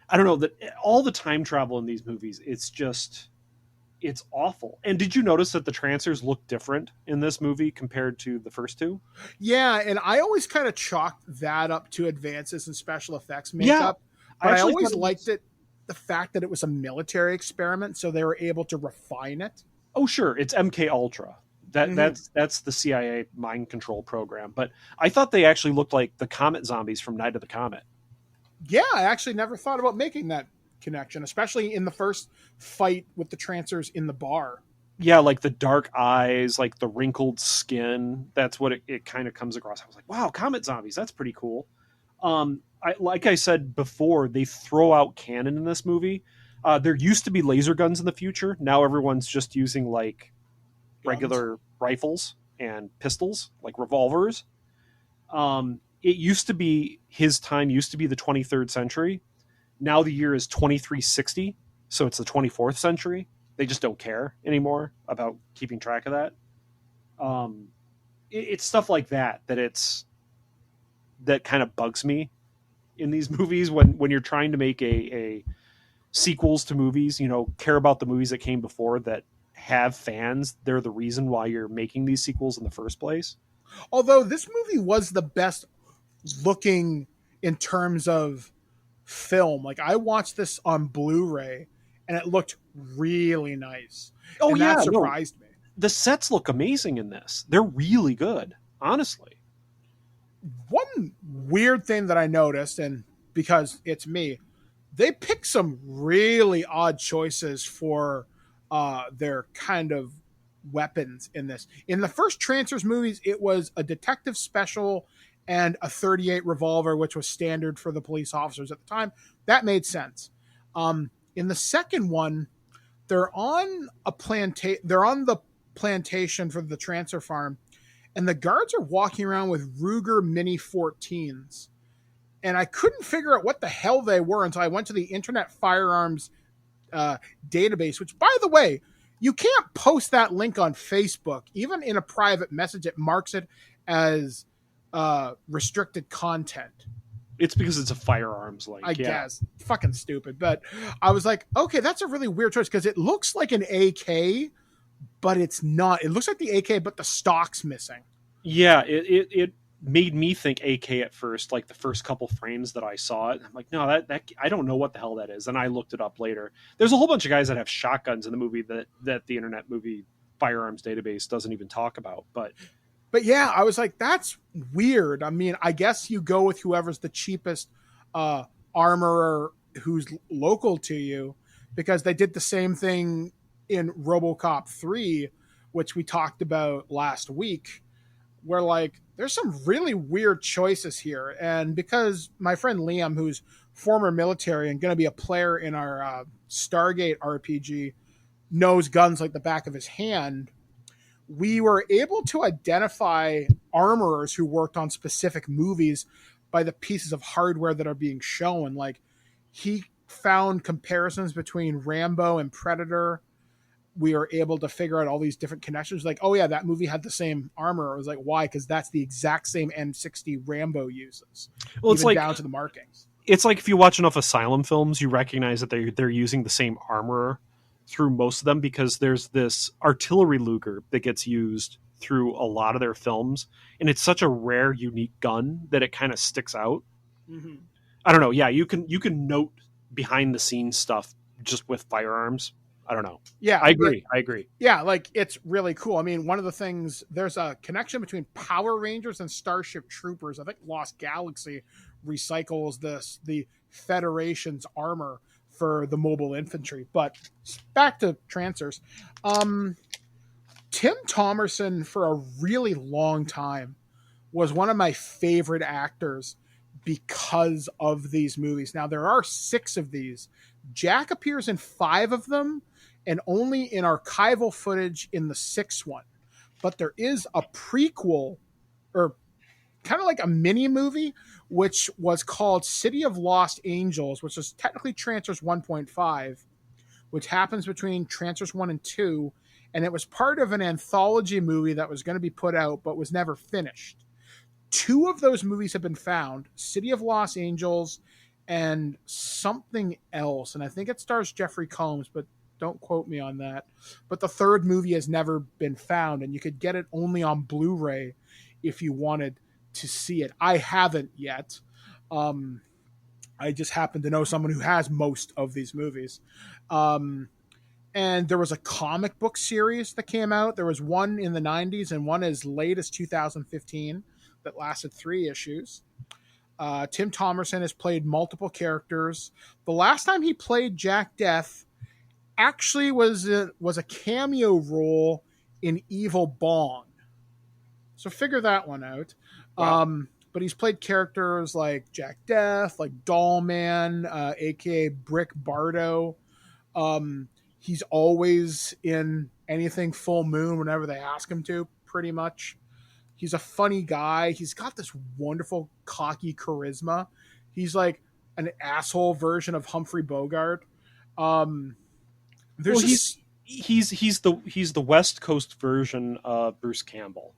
I don't know, that all the time travel in these movies, it's awful. And did you notice that the Trancers look different in this movie compared to the first two? Yeah, and I always kind of chalked that up to advances in special effects makeup. Yeah, but I always liked the fact that it was a military experiment, so they were able to refine it. Oh, sure. It's MK Ultra. That's the CIA mind control program. But I thought they actually looked like the Comet zombies from Night of the Comet. Yeah, I actually never thought about making that connection, especially in the first fight with the Trancers in the bar. Yeah, like the dark eyes, like the wrinkled skin. That's what it kind of comes across. I was like, wow, Comet zombies. That's pretty cool. Like I said before, they throw out canon in this movie. There used to be laser guns in the future. Now everyone's just using like regular rifles and pistols, like revolvers. It used to be, his time used to be the 23rd century. Now the year is 2360, so it's the 24th century. They just don't care anymore about keeping track of that. It's stuff like that kind of bugs me in these movies when you're trying to make a sequels to movies, care about the movies that came before that have fans. They're the reason why you're making these sequels in the first place. Although this movie was the best looking in terms of film. Like, I watched this on Blu-ray and it looked really nice. Oh, and yeah, that surprised me. The sets look amazing in this. They're really good, honestly. One weird thing that I noticed, and because it's me, they picked some really odd choices for their kind of weapons in this. In the first Trancers movies, it was a detective special and a .38 revolver, which was standard for the police officers at the time. That made sense. In the second one, they're on the plantation for the Trancer farm, and the guards are walking around with Ruger Mini 14s. And I couldn't figure out what the hell they were until I went to the Internet Firearms database, which, by the way, you can't post that link on Facebook. Even in a private message, it marks it as restricted content. It's because it's a firearms link. I guess. Fucking stupid. But I was like, okay, that's a really weird choice because it looks like an AK, but it's not. It looks like the AK, but the stock's missing. Yeah, it made me think AK at first, like the first couple frames that I saw it. I'm like, no, that I don't know what the hell that is. And I looked it up later. There's a whole bunch of guys that have shotguns in the movie that the Internet Movie Firearms Database doesn't even talk about. But yeah, I was like, that's weird. I mean, I guess you go with whoever's the cheapest armorer who's local to you, because they did the same thing in RoboCop 3, which we talked about last week, where like there's some really weird choices here. And because my friend Liam, who's former military and going to be a player in our Stargate RPG, knows guns like the back of his hand, we were able to identify armorers who worked on specific movies by the pieces of hardware that are being shown. Like, he found comparisons between Rambo and Predator. We were able to figure out all these different connections. Like, oh yeah, that movie had the same armor. I was like, why? Because that's the exact same M60 Rambo uses. Well, it's even like down to the markings. It's like if you watch enough Asylum films, you recognize that they're using the same armorer through most of them, because there's this artillery Luger that gets used through a lot of their films, and it's such a rare, unique gun that it kind of sticks out. Mm-hmm. I don't know. Yeah, you can note behind the scenes stuff just with firearms. I don't know. Yeah, I agree. Yeah, like, it's really cool. I mean, one of the things, there's a connection between Power Rangers and Starship Troopers. I think Lost Galaxy recycles the Federation's armor for the mobile infantry. But back to Trancers. Tim Thomerson, for a really long time, was one of my favorite actors because of these movies. Now, there are 6 of these. Jack appears in 5 of them, and only in archival footage in the 6th one. But there is a prequel, or kind of like a mini movie, which was called City of Lost Angels, which is technically Trancers 1.5, which happens between Trancers 1 and 2, and it was part of an anthology movie that was going to be put out but was never finished. 2 of those movies have been found, City of Lost Angels and something else, and I think it stars Jeffrey Combs, but don't quote me on that. But the 3rd movie has never been found, and you could get it only on Blu-ray if you wanted to see it. I haven't yet. I just happen to know someone who has most of these movies. And there was a comic book series that came out. There was one in the 90s and one as late as 2015 that lasted 3 issues. Tim Thomerson has played multiple characters. The last time he played Jack Death actually was a cameo role in Evil Bong. So figure that one out. Wow. But he's played characters like Jack Death, like Dollman, aka Brick Bardo. He's always in anything Full Moon whenever they ask him to, pretty much. He's a funny guy. He's got this wonderful, cocky charisma. He's like an asshole version of Humphrey Bogart. He's the West Coast version of Bruce Campbell.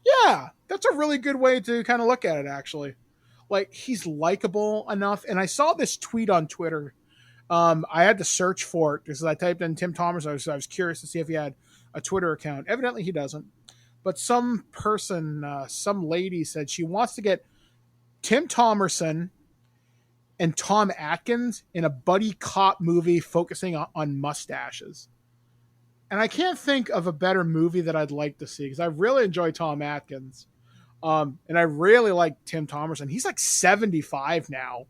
Yeah, that's a really good way to kind of look at it, actually. Like, he's likable enough. And I saw this tweet on Twitter. I had to search for it because I typed in Tim Thomerson. So I was curious to see if he had a Twitter account. Evidently, he doesn't. But some person, some lady said she wants to get Tim Thomerson and Tom Atkins in a buddy cop movie focusing on mustaches. And I can't think of a better movie that I'd like to see because I really enjoy Tom Atkins. And I really like Tim Thomerson. He's like 75 now.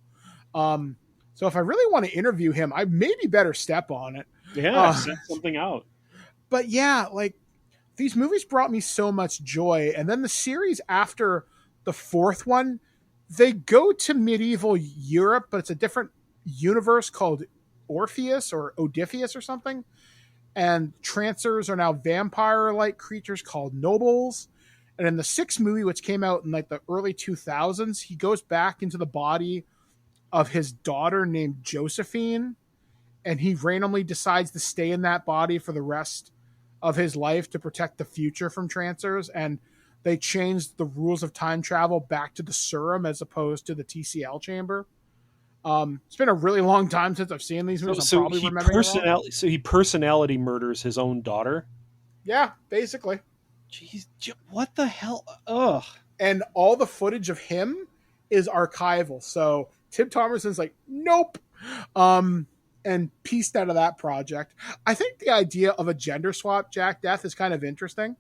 So if I really want to interview him, I maybe better step on it. Yeah, set something out. But yeah, like, these movies brought me so much joy. And then the series after the 4th one, they go to medieval Europe, but it's a different universe called Orpheus or Odysseus or something. And Trancers are now vampire-like creatures called nobles. And in the 6th movie, which came out in like the early 2000s, he goes back into the body of his daughter named Josephine. and he randomly decides to stay in that body for the rest of his life to protect the future from Trancers, and they changed the rules of time travel back to the serum as opposed to the TCL chamber. It's been a really long time since I've seen these movies. I'm probably remembering it wrong. So he personality murders his own daughter? Yeah, basically. Jeez, what the hell? Ugh. And all the footage of him is archival. So Tim Thomerson's like, nope. And pieced out of that project. I think the idea of a gender swap Jack Death is kind of interesting.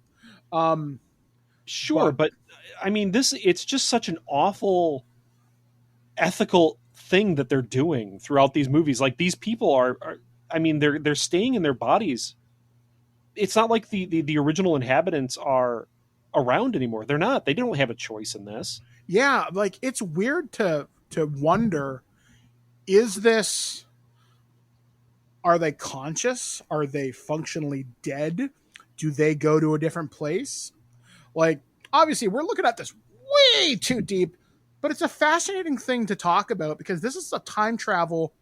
Sure, but I mean, it's just such an awful ethical thing that they're doing throughout these movies. Like, these people are I mean, they're staying in their bodies. It's not like the original inhabitants are around anymore. They're not. They don't have a choice in this. Yeah, like, it's weird to wonder, are they conscious? Are they functionally dead? Do they go to a different place? Like, obviously, we're looking at this way too deep, but it's a fascinating thing to talk about because this is a time travel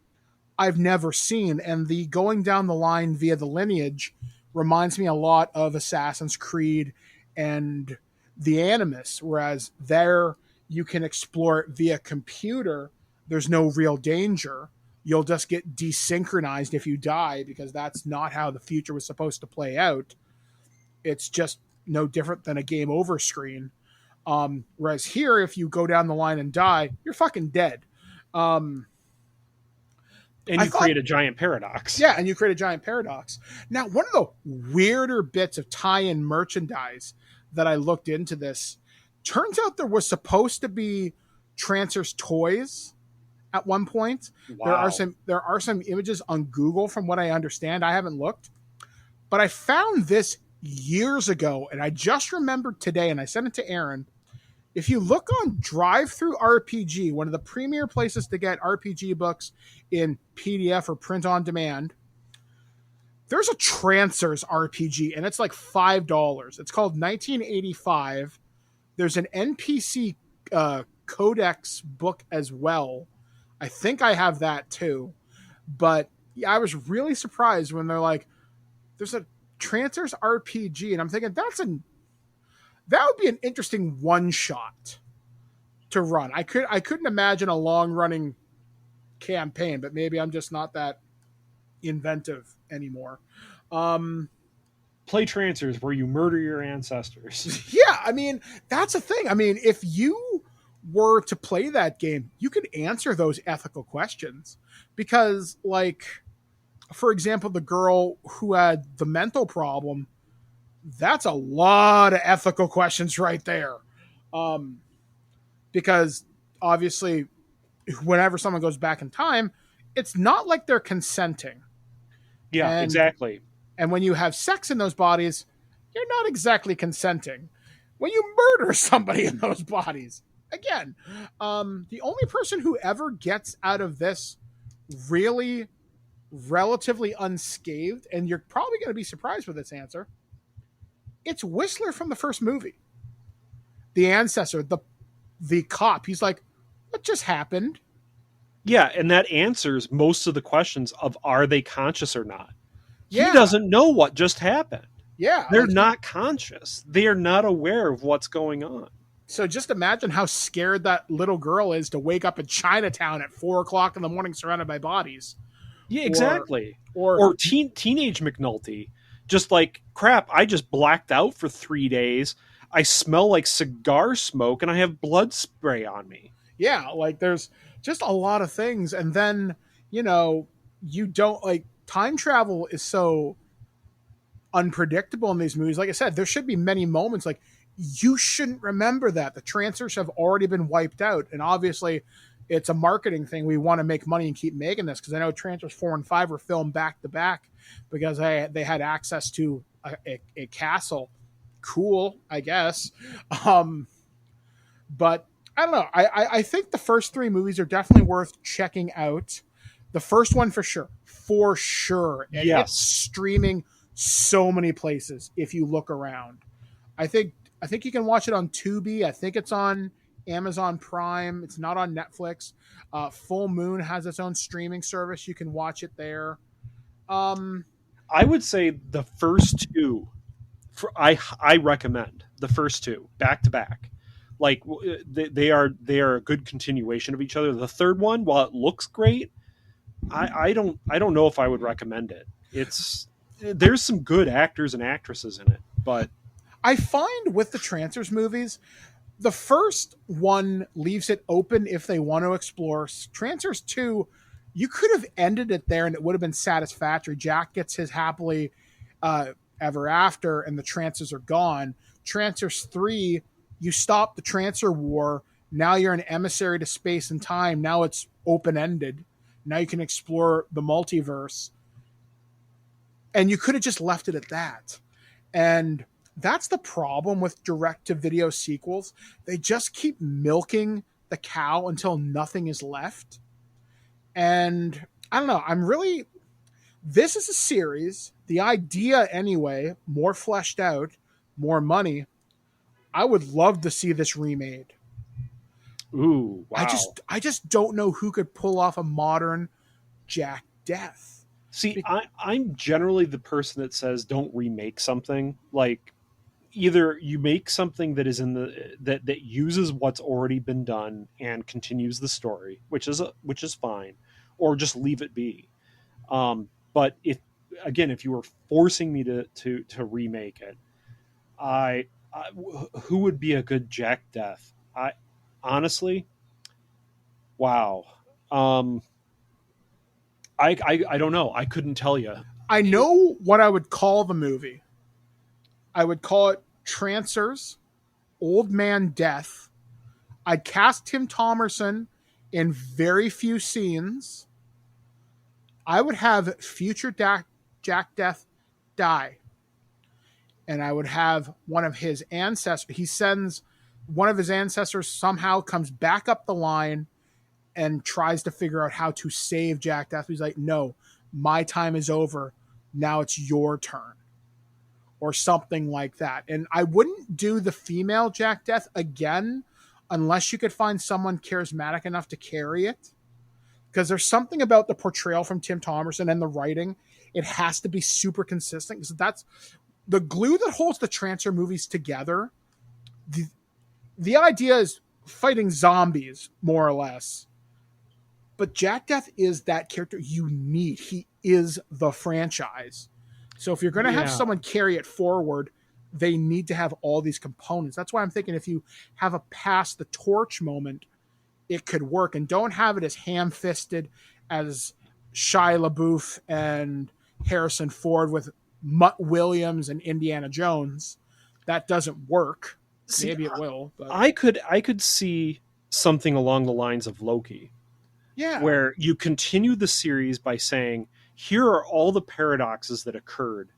I've never seen, and the going down the line via the lineage reminds me a lot of Assassin's Creed and The Animus, whereas there you can explore it via computer. There's no real danger. You'll just get desynchronized if you die because that's not how the future was supposed to play out. It's just no different than a game over screen. Whereas here, if you go down the line and die, you're fucking dead. And you create a giant paradox. Yeah, and you create a giant paradox. Now, one of the weirder bits of tie-in merchandise that I looked into this, turns out there was supposed to be Trancers toys at one point. Wow. There are some images on Google from what I understand. I haven't looked. But I found this years ago, and I just remembered today, and I sent it to Aaron. If you look on Drive-Thru RPG, one of the premier places to get RPG books in PDF or print on demand, there's a Trancers RPG, and it's like $5. It's called 1985. There's an NPC Codex book as well. I think I have that too. But yeah, I was really surprised when they're like, there's a Trancers RPG, and I'm thinking that would be an interesting one shot to run. I couldn't imagine a long running campaign, but maybe I'm just not that inventive anymore. Play Trancers where you murder your ancestors. Yeah, I mean, that's a thing. I mean, if you were to play that game, you could answer those ethical questions because, like, for example, the girl who had the mental problem, that's a lot of ethical questions right there. Because obviously, whenever someone goes back in time, it's not like they're consenting. Yeah, exactly. And when you have sex in those bodies, you're not exactly consenting. When you murder somebody in those bodies, again, the only person who ever gets out of this really relatively unscathed, and you're probably going to be surprised with this answer, it's Whistler from the first movie. The ancestor, the cop, he's like, what just happened? Yeah, and that answers most of the questions of are they conscious or not. Yeah. He doesn't know what just happened. Yeah. They're not conscious. They are not aware of what's going on. So just imagine how scared that little girl is to wake up in Chinatown at 4:00 in the morning surrounded by bodies. Yeah, exactly. Or teenage McNulty. Just like, crap, I just blacked out for 3 days. I smell like cigar smoke and I have blood spray on me. Yeah, like there's just a lot of things. And then, you don't, like, time travel is so unpredictable in these movies. Like I said, there should be many moments like you shouldn't remember that. The Trancers have already been wiped out. And obviously it's a marketing thing. We want to make money and keep making this because I know Trancers 4 and 5 were filmed back to back because they had access to a castle. Cool, I guess. But I don't know. I think the first 3 movies are definitely worth checking out. The first one for sure. And yes. It's streaming so many places if you look around. I think you can watch it on Tubi. I think it's on Amazon Prime. It's not on Netflix. Full Moon has its own streaming service. You can watch it there. I would say the first two, I recommend the first two back to back. Like they are a good continuation of each other. The third one, while it looks great, I don't know if I would recommend it. There's some good actors and actresses in it, but I find with the Trancers movies, the first one leaves it open if they want to explore. Trancers 2, you could have ended it there and it would have been satisfactory. Jack gets his happily ever after and the Trancers are gone. Trancers 3, you stop the Trancer war. Now you're an emissary to space and time. Now it's open-ended. Now you can explore the multiverse. And you could have just left it at that. And that's the problem with direct-to-video sequels. They just keep milking the cow until nothing is left. And I don't know. This is a series. The idea, anyway, more fleshed out, more money. I would love to see this remade. Ooh, wow. I just don't know who could pull off a modern Jack Death. See, I'm generally the person that says don't remake something. Like, either you make something that is that uses what's already been done and continues the story, which is fine, or just leave it be. But if you were forcing me to remake it, who would be a good Jack Death? Honestly, wow. I don't know. I couldn't tell you. I know what I would call the movie. I would call it Trancers, Old Man Death. I'd cast Tim Thomerson in very few scenes. I would have future Jack Death die. And I would have one of his ancestors. He sends one of his ancestors somehow comes back up the line and tries to figure out how to save Jack Death. He's like, no, my time is over. Now it's your turn. Or something like that. And I wouldn't do the female Jack Death again unless you could find someone charismatic enough to carry it. Because there's something about the portrayal from Tim Thomerson and the writing. It has to be super consistent. Because that's the glue that holds the Trancer movies together. The idea is fighting zombies, more or less. But Jack Death is that character you need. He is the franchise. So if you're going to have someone carry it forward, they need to have all these components. That's why I'm thinking if you have a pass the torch moment, it could work. And don't have it as ham-fisted as Shia LaBeouf and Harrison Ford with Mutt Williams and Indiana Jones. That doesn't work. Maybe it will. But I could see something along the lines of Loki. Yeah. Where you continue the series by saying, here are all the paradoxes that occurred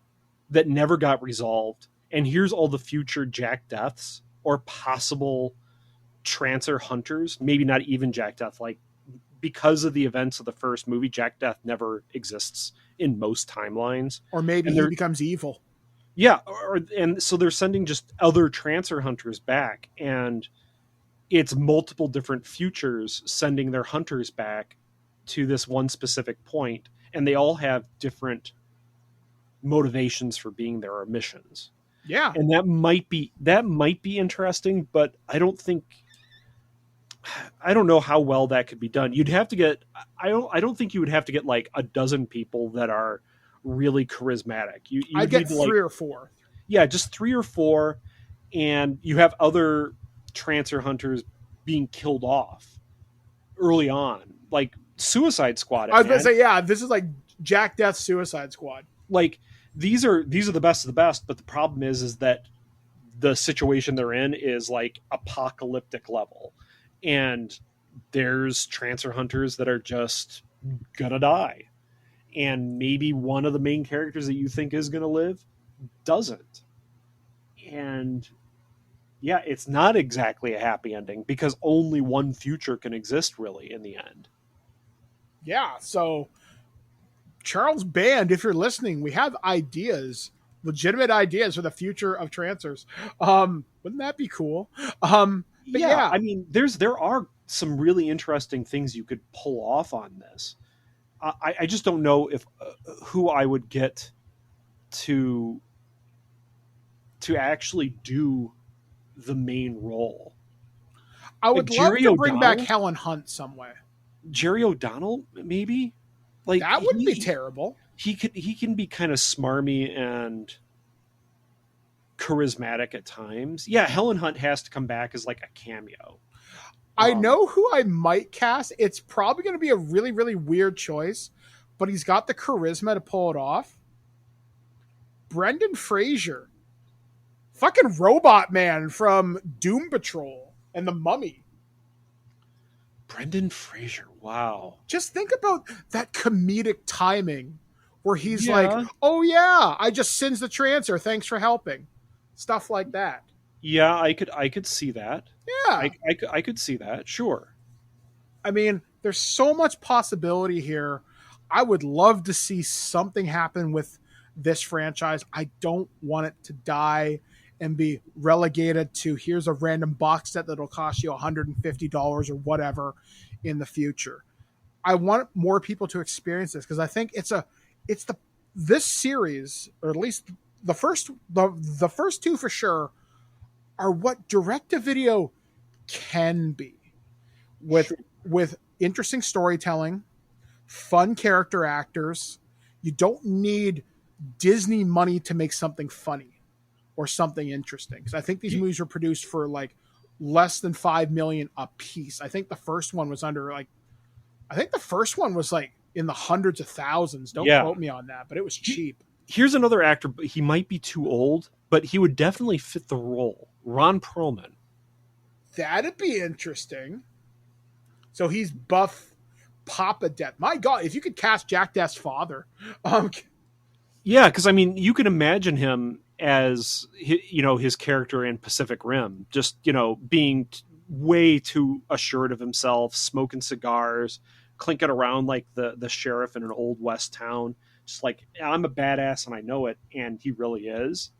that never got resolved. And here's all the future Jack Deaths or possible Trancer hunters. Maybe not even Jack Death. Like, because of the events of the first movie, Jack Death never exists in most timelines. Or maybe he becomes evil. Yeah. And so they're sending just other Trancer hunters back. And it's multiple different futures sending their hunters back to this one specific point. And they all have different motivations for being there or missions. Yeah. And that might be interesting, but I don't know how well that could be done. You'd have to get, I don't think you would have to get like a dozen people that are really charismatic. I'd get three or four. Yeah, just 3 or 4. And you have other Trancer hunters being killed off early on. Like Suicide Squad. I was going to say, yeah, this is like Jack Death Suicide Squad. Like these are the best of the best, but the problem is that the situation they're in is like apocalyptic level. And there's Trancer hunters that are just gonna die. And maybe one of the main characters that you think is gonna live doesn't. And yeah, it's not exactly a happy ending because only one future can exist really in the end. Yeah, so Charles Band, if you're listening, we have ideas, legitimate ideas for the future of Trancers. Wouldn't that be cool? But yeah, I mean, there are some really interesting things you could pull off on this. I just don't know if who I would get to actually do the main role. I would love Jerry to bring back O'Donnell? Helen Hunt some way. Jerry O'Donnell, maybe. Like That wouldn't be terrible. He can be kind of smarmy and charismatic at times. Yeah, Helen Hunt has to come back as like a cameo. I know who I might cast. It's probably going to be a really, really weird choice, but he's got the charisma to pull it off. Brendan Fraser. Fucking Robot Man from Doom Patrol and The Mummy. Brendan Fraser, wow. Just think about that comedic timing where he's like, oh yeah, I just singed the Trancer. Thanks for helping. Stuff like that. Yeah, I could see that. Yeah. I could see that, sure. I mean, there's so much possibility here. I would love to see something happen with this franchise. I don't want it to die and be relegated to here's a random box set that'll cost you $150 or whatever in the future. I want more people to experience this because I think this series, or at least the first two for sure, are what direct-to-video can be with interesting storytelling, fun character actors. You don't need Disney money to make something funny or something interesting. Because I think these movies were produced for like less than $5 million a piece. I think the first one was like in the hundreds of thousands. Don't quote me on that, but it was cheap. Here's another actor, but he might be too old, but he would definitely fit the role. Ron Perlman. That'd be interesting. So he's buff Papa Death. My God, if you could cast Jack Death's father. Yeah, because I mean, you can imagine him as, you know, his character in Pacific Rim, just, you know, being way too assured of himself, smoking cigars, clinking around like the sheriff in an old West town. Just like, I'm a badass and I know it, and he really is.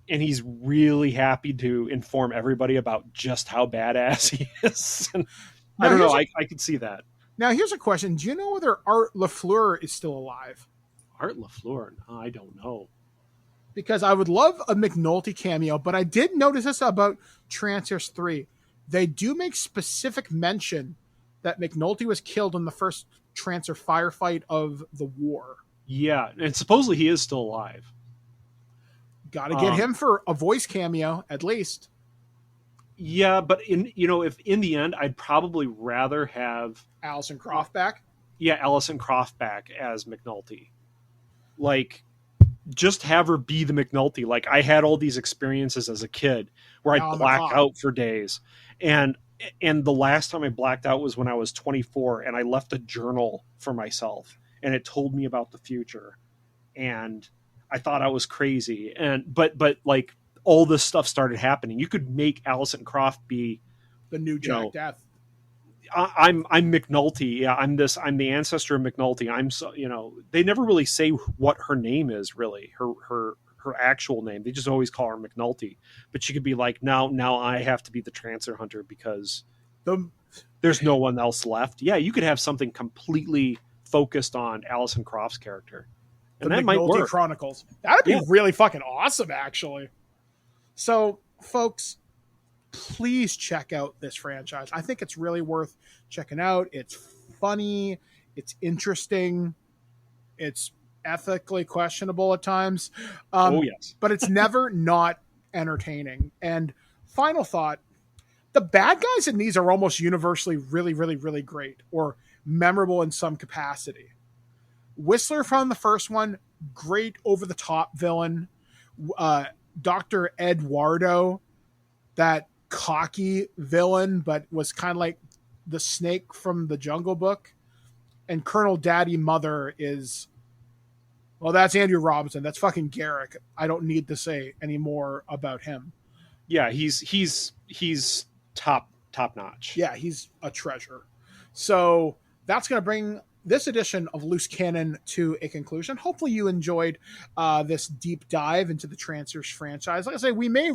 And he's really happy to inform everybody about just how badass he is. And I don't know, I could see that. Now, here's a question. Do you know whether Art LaFleur is still alive? Art LaFleur? No, I don't know. Because I would love a McNulty cameo, but I did notice this about Trancers 3. They do make specific mention that McNulty was killed in the first Trancer firefight of the war. Yeah, and supposedly he is still alive. Got to get him for a voice cameo, at least. Yeah, but if in the end, I'd probably rather have Alison Croft back. Yeah, Alison Croft back as McNulty. Like, just have her be the McNulty. Like, I had all these experiences as a kid where I'd black out for days, and the last time I blacked out was when I was 24, and I left a journal for myself, and it told me about the future, and I thought I was crazy, but like all this stuff started happening. You could make Alison Croft be the new Jack Death. I'm McNulty. Yeah, I'm the ancestor of McNulty. They never really say what her name is, really. Her actual name. They just always call her McNulty. But she could be like, now I have to be the Trancer hunter because there's no one else left. Yeah, you could have something completely focused on Alison Croft's character. And that might work. Chronicles. That'd be really fucking awesome, actually. So, folks, please check out this franchise. I think it's really worth checking out. It's funny. It's interesting. It's ethically questionable at times. Yes. But it's never not entertaining. And final thought, the bad guys in these are almost universally really, really, really great or memorable in some capacity. Whistler from the first one, great over-the-top villain. Dr. Eduardo, that cocky villain, but was kind of like the snake from the Jungle Book. And Colonel Daddy Mother is, well, that's Andrew Robinson. That's fucking Garrick. I don't need to say any more about him. Yeah, he's top notch. Yeah, he's a treasure. So that's going to bring this edition of Loose Cannon to a conclusion. Hopefully you enjoyed this deep dive into the Trancers franchise. Like I say, we may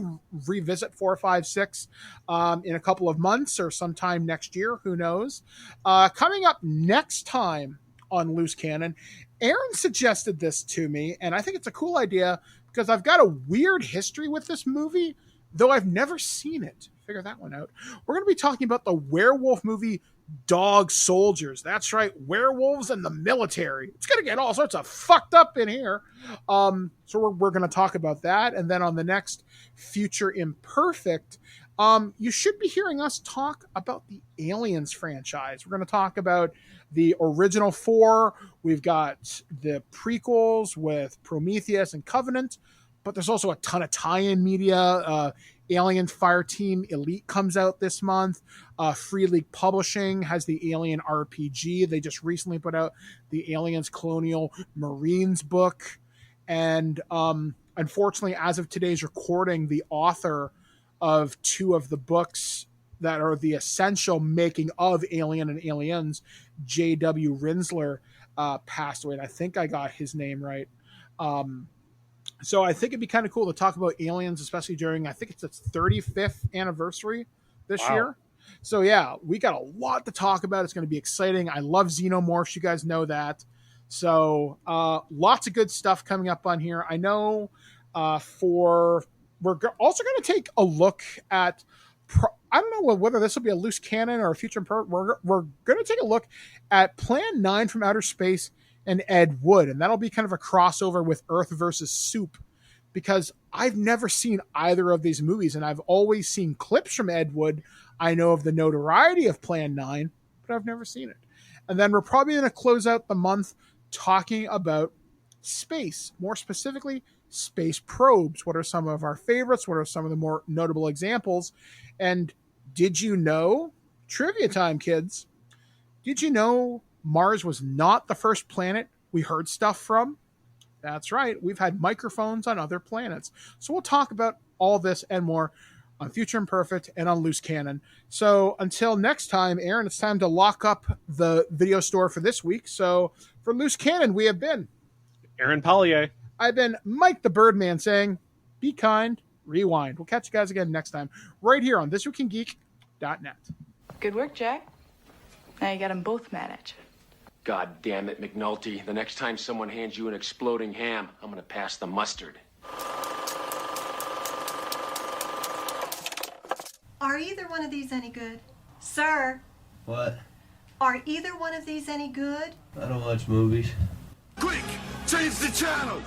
revisit 4, 5, 6 in a couple of months or sometime next year. Who knows? Coming up next time on Loose Cannon. Aaron suggested this to me, and I think it's a cool idea because I've got a weird history with this movie, though I've never seen it. Figure that one out. We're going to be talking about the werewolf movie Dog Soldiers. That's right, werewolves and the military. It's going to get all sorts of fucked up in here. So we're going to talk about that. And then on the next Future Imperfect, you should be hearing us talk about the Aliens franchise. We're going to talk about the original 4. We've got the prequels with Prometheus and Covenant, but there's also a ton of tie-in media. Alien Fireteam Elite comes out this month. Free League Publishing has the Alien RPG. They just recently put out the Aliens Colonial Marines book. And unfortunately, as of today's recording, the author of 2 of the books that are the essential making of Alien and Aliens, J.W. Rinsler, passed away. And I think I got his name right. So I think it'd be kind of cool to talk about Aliens, especially during, I think it's its 35th anniversary this year. So yeah, we got a lot to talk about. It's going to be exciting. I love Xenomorphs. You guys know that. So lots of good stuff coming up on here. I know we're also going to take a look at, I don't know whether this will be a Loose Cannon or a Future Imperfect. We're going to take a look at Plan 9 from Outer Space and Ed Wood, and that'll be kind of a crossover with Earth versus Soup, because I've never seen either of these movies, and I've always seen clips from Ed Wood. I know of the notoriety of Plan 9, but I've never seen it. And then we're probably going to close out the month talking about space, more specifically space probes. What are some of our favorites? What are some of the more notable examples? And did you know, trivia time, kids, did you know Mars was not the first planet we heard stuff from? That's right. We've had microphones on other planets. So we'll talk about all this and more on Future Imperfect and on Loose Cannon. So until next time, Aaron, it's time to lock up the video store for this week. So for Loose Cannon, we have been Aaron Pollyea. I've been Mike the Birdman saying, be kind, rewind. We'll catch you guys again next time right here on ThisWeekInGeek.net. Good work, Jack. Now you got them both managed. God damn it, McNulty. The next time someone hands you an exploding ham, I'm gonna pass the mustard. Are either one of these any good? Sir, What? are either one of these any good? I don't watch movies. Quick! Change the channel!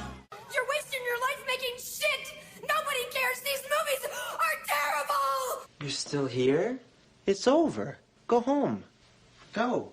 You're wasting your life making shit! Nobody cares! These movies are terrible! You're still here? It's over. Go home. Go.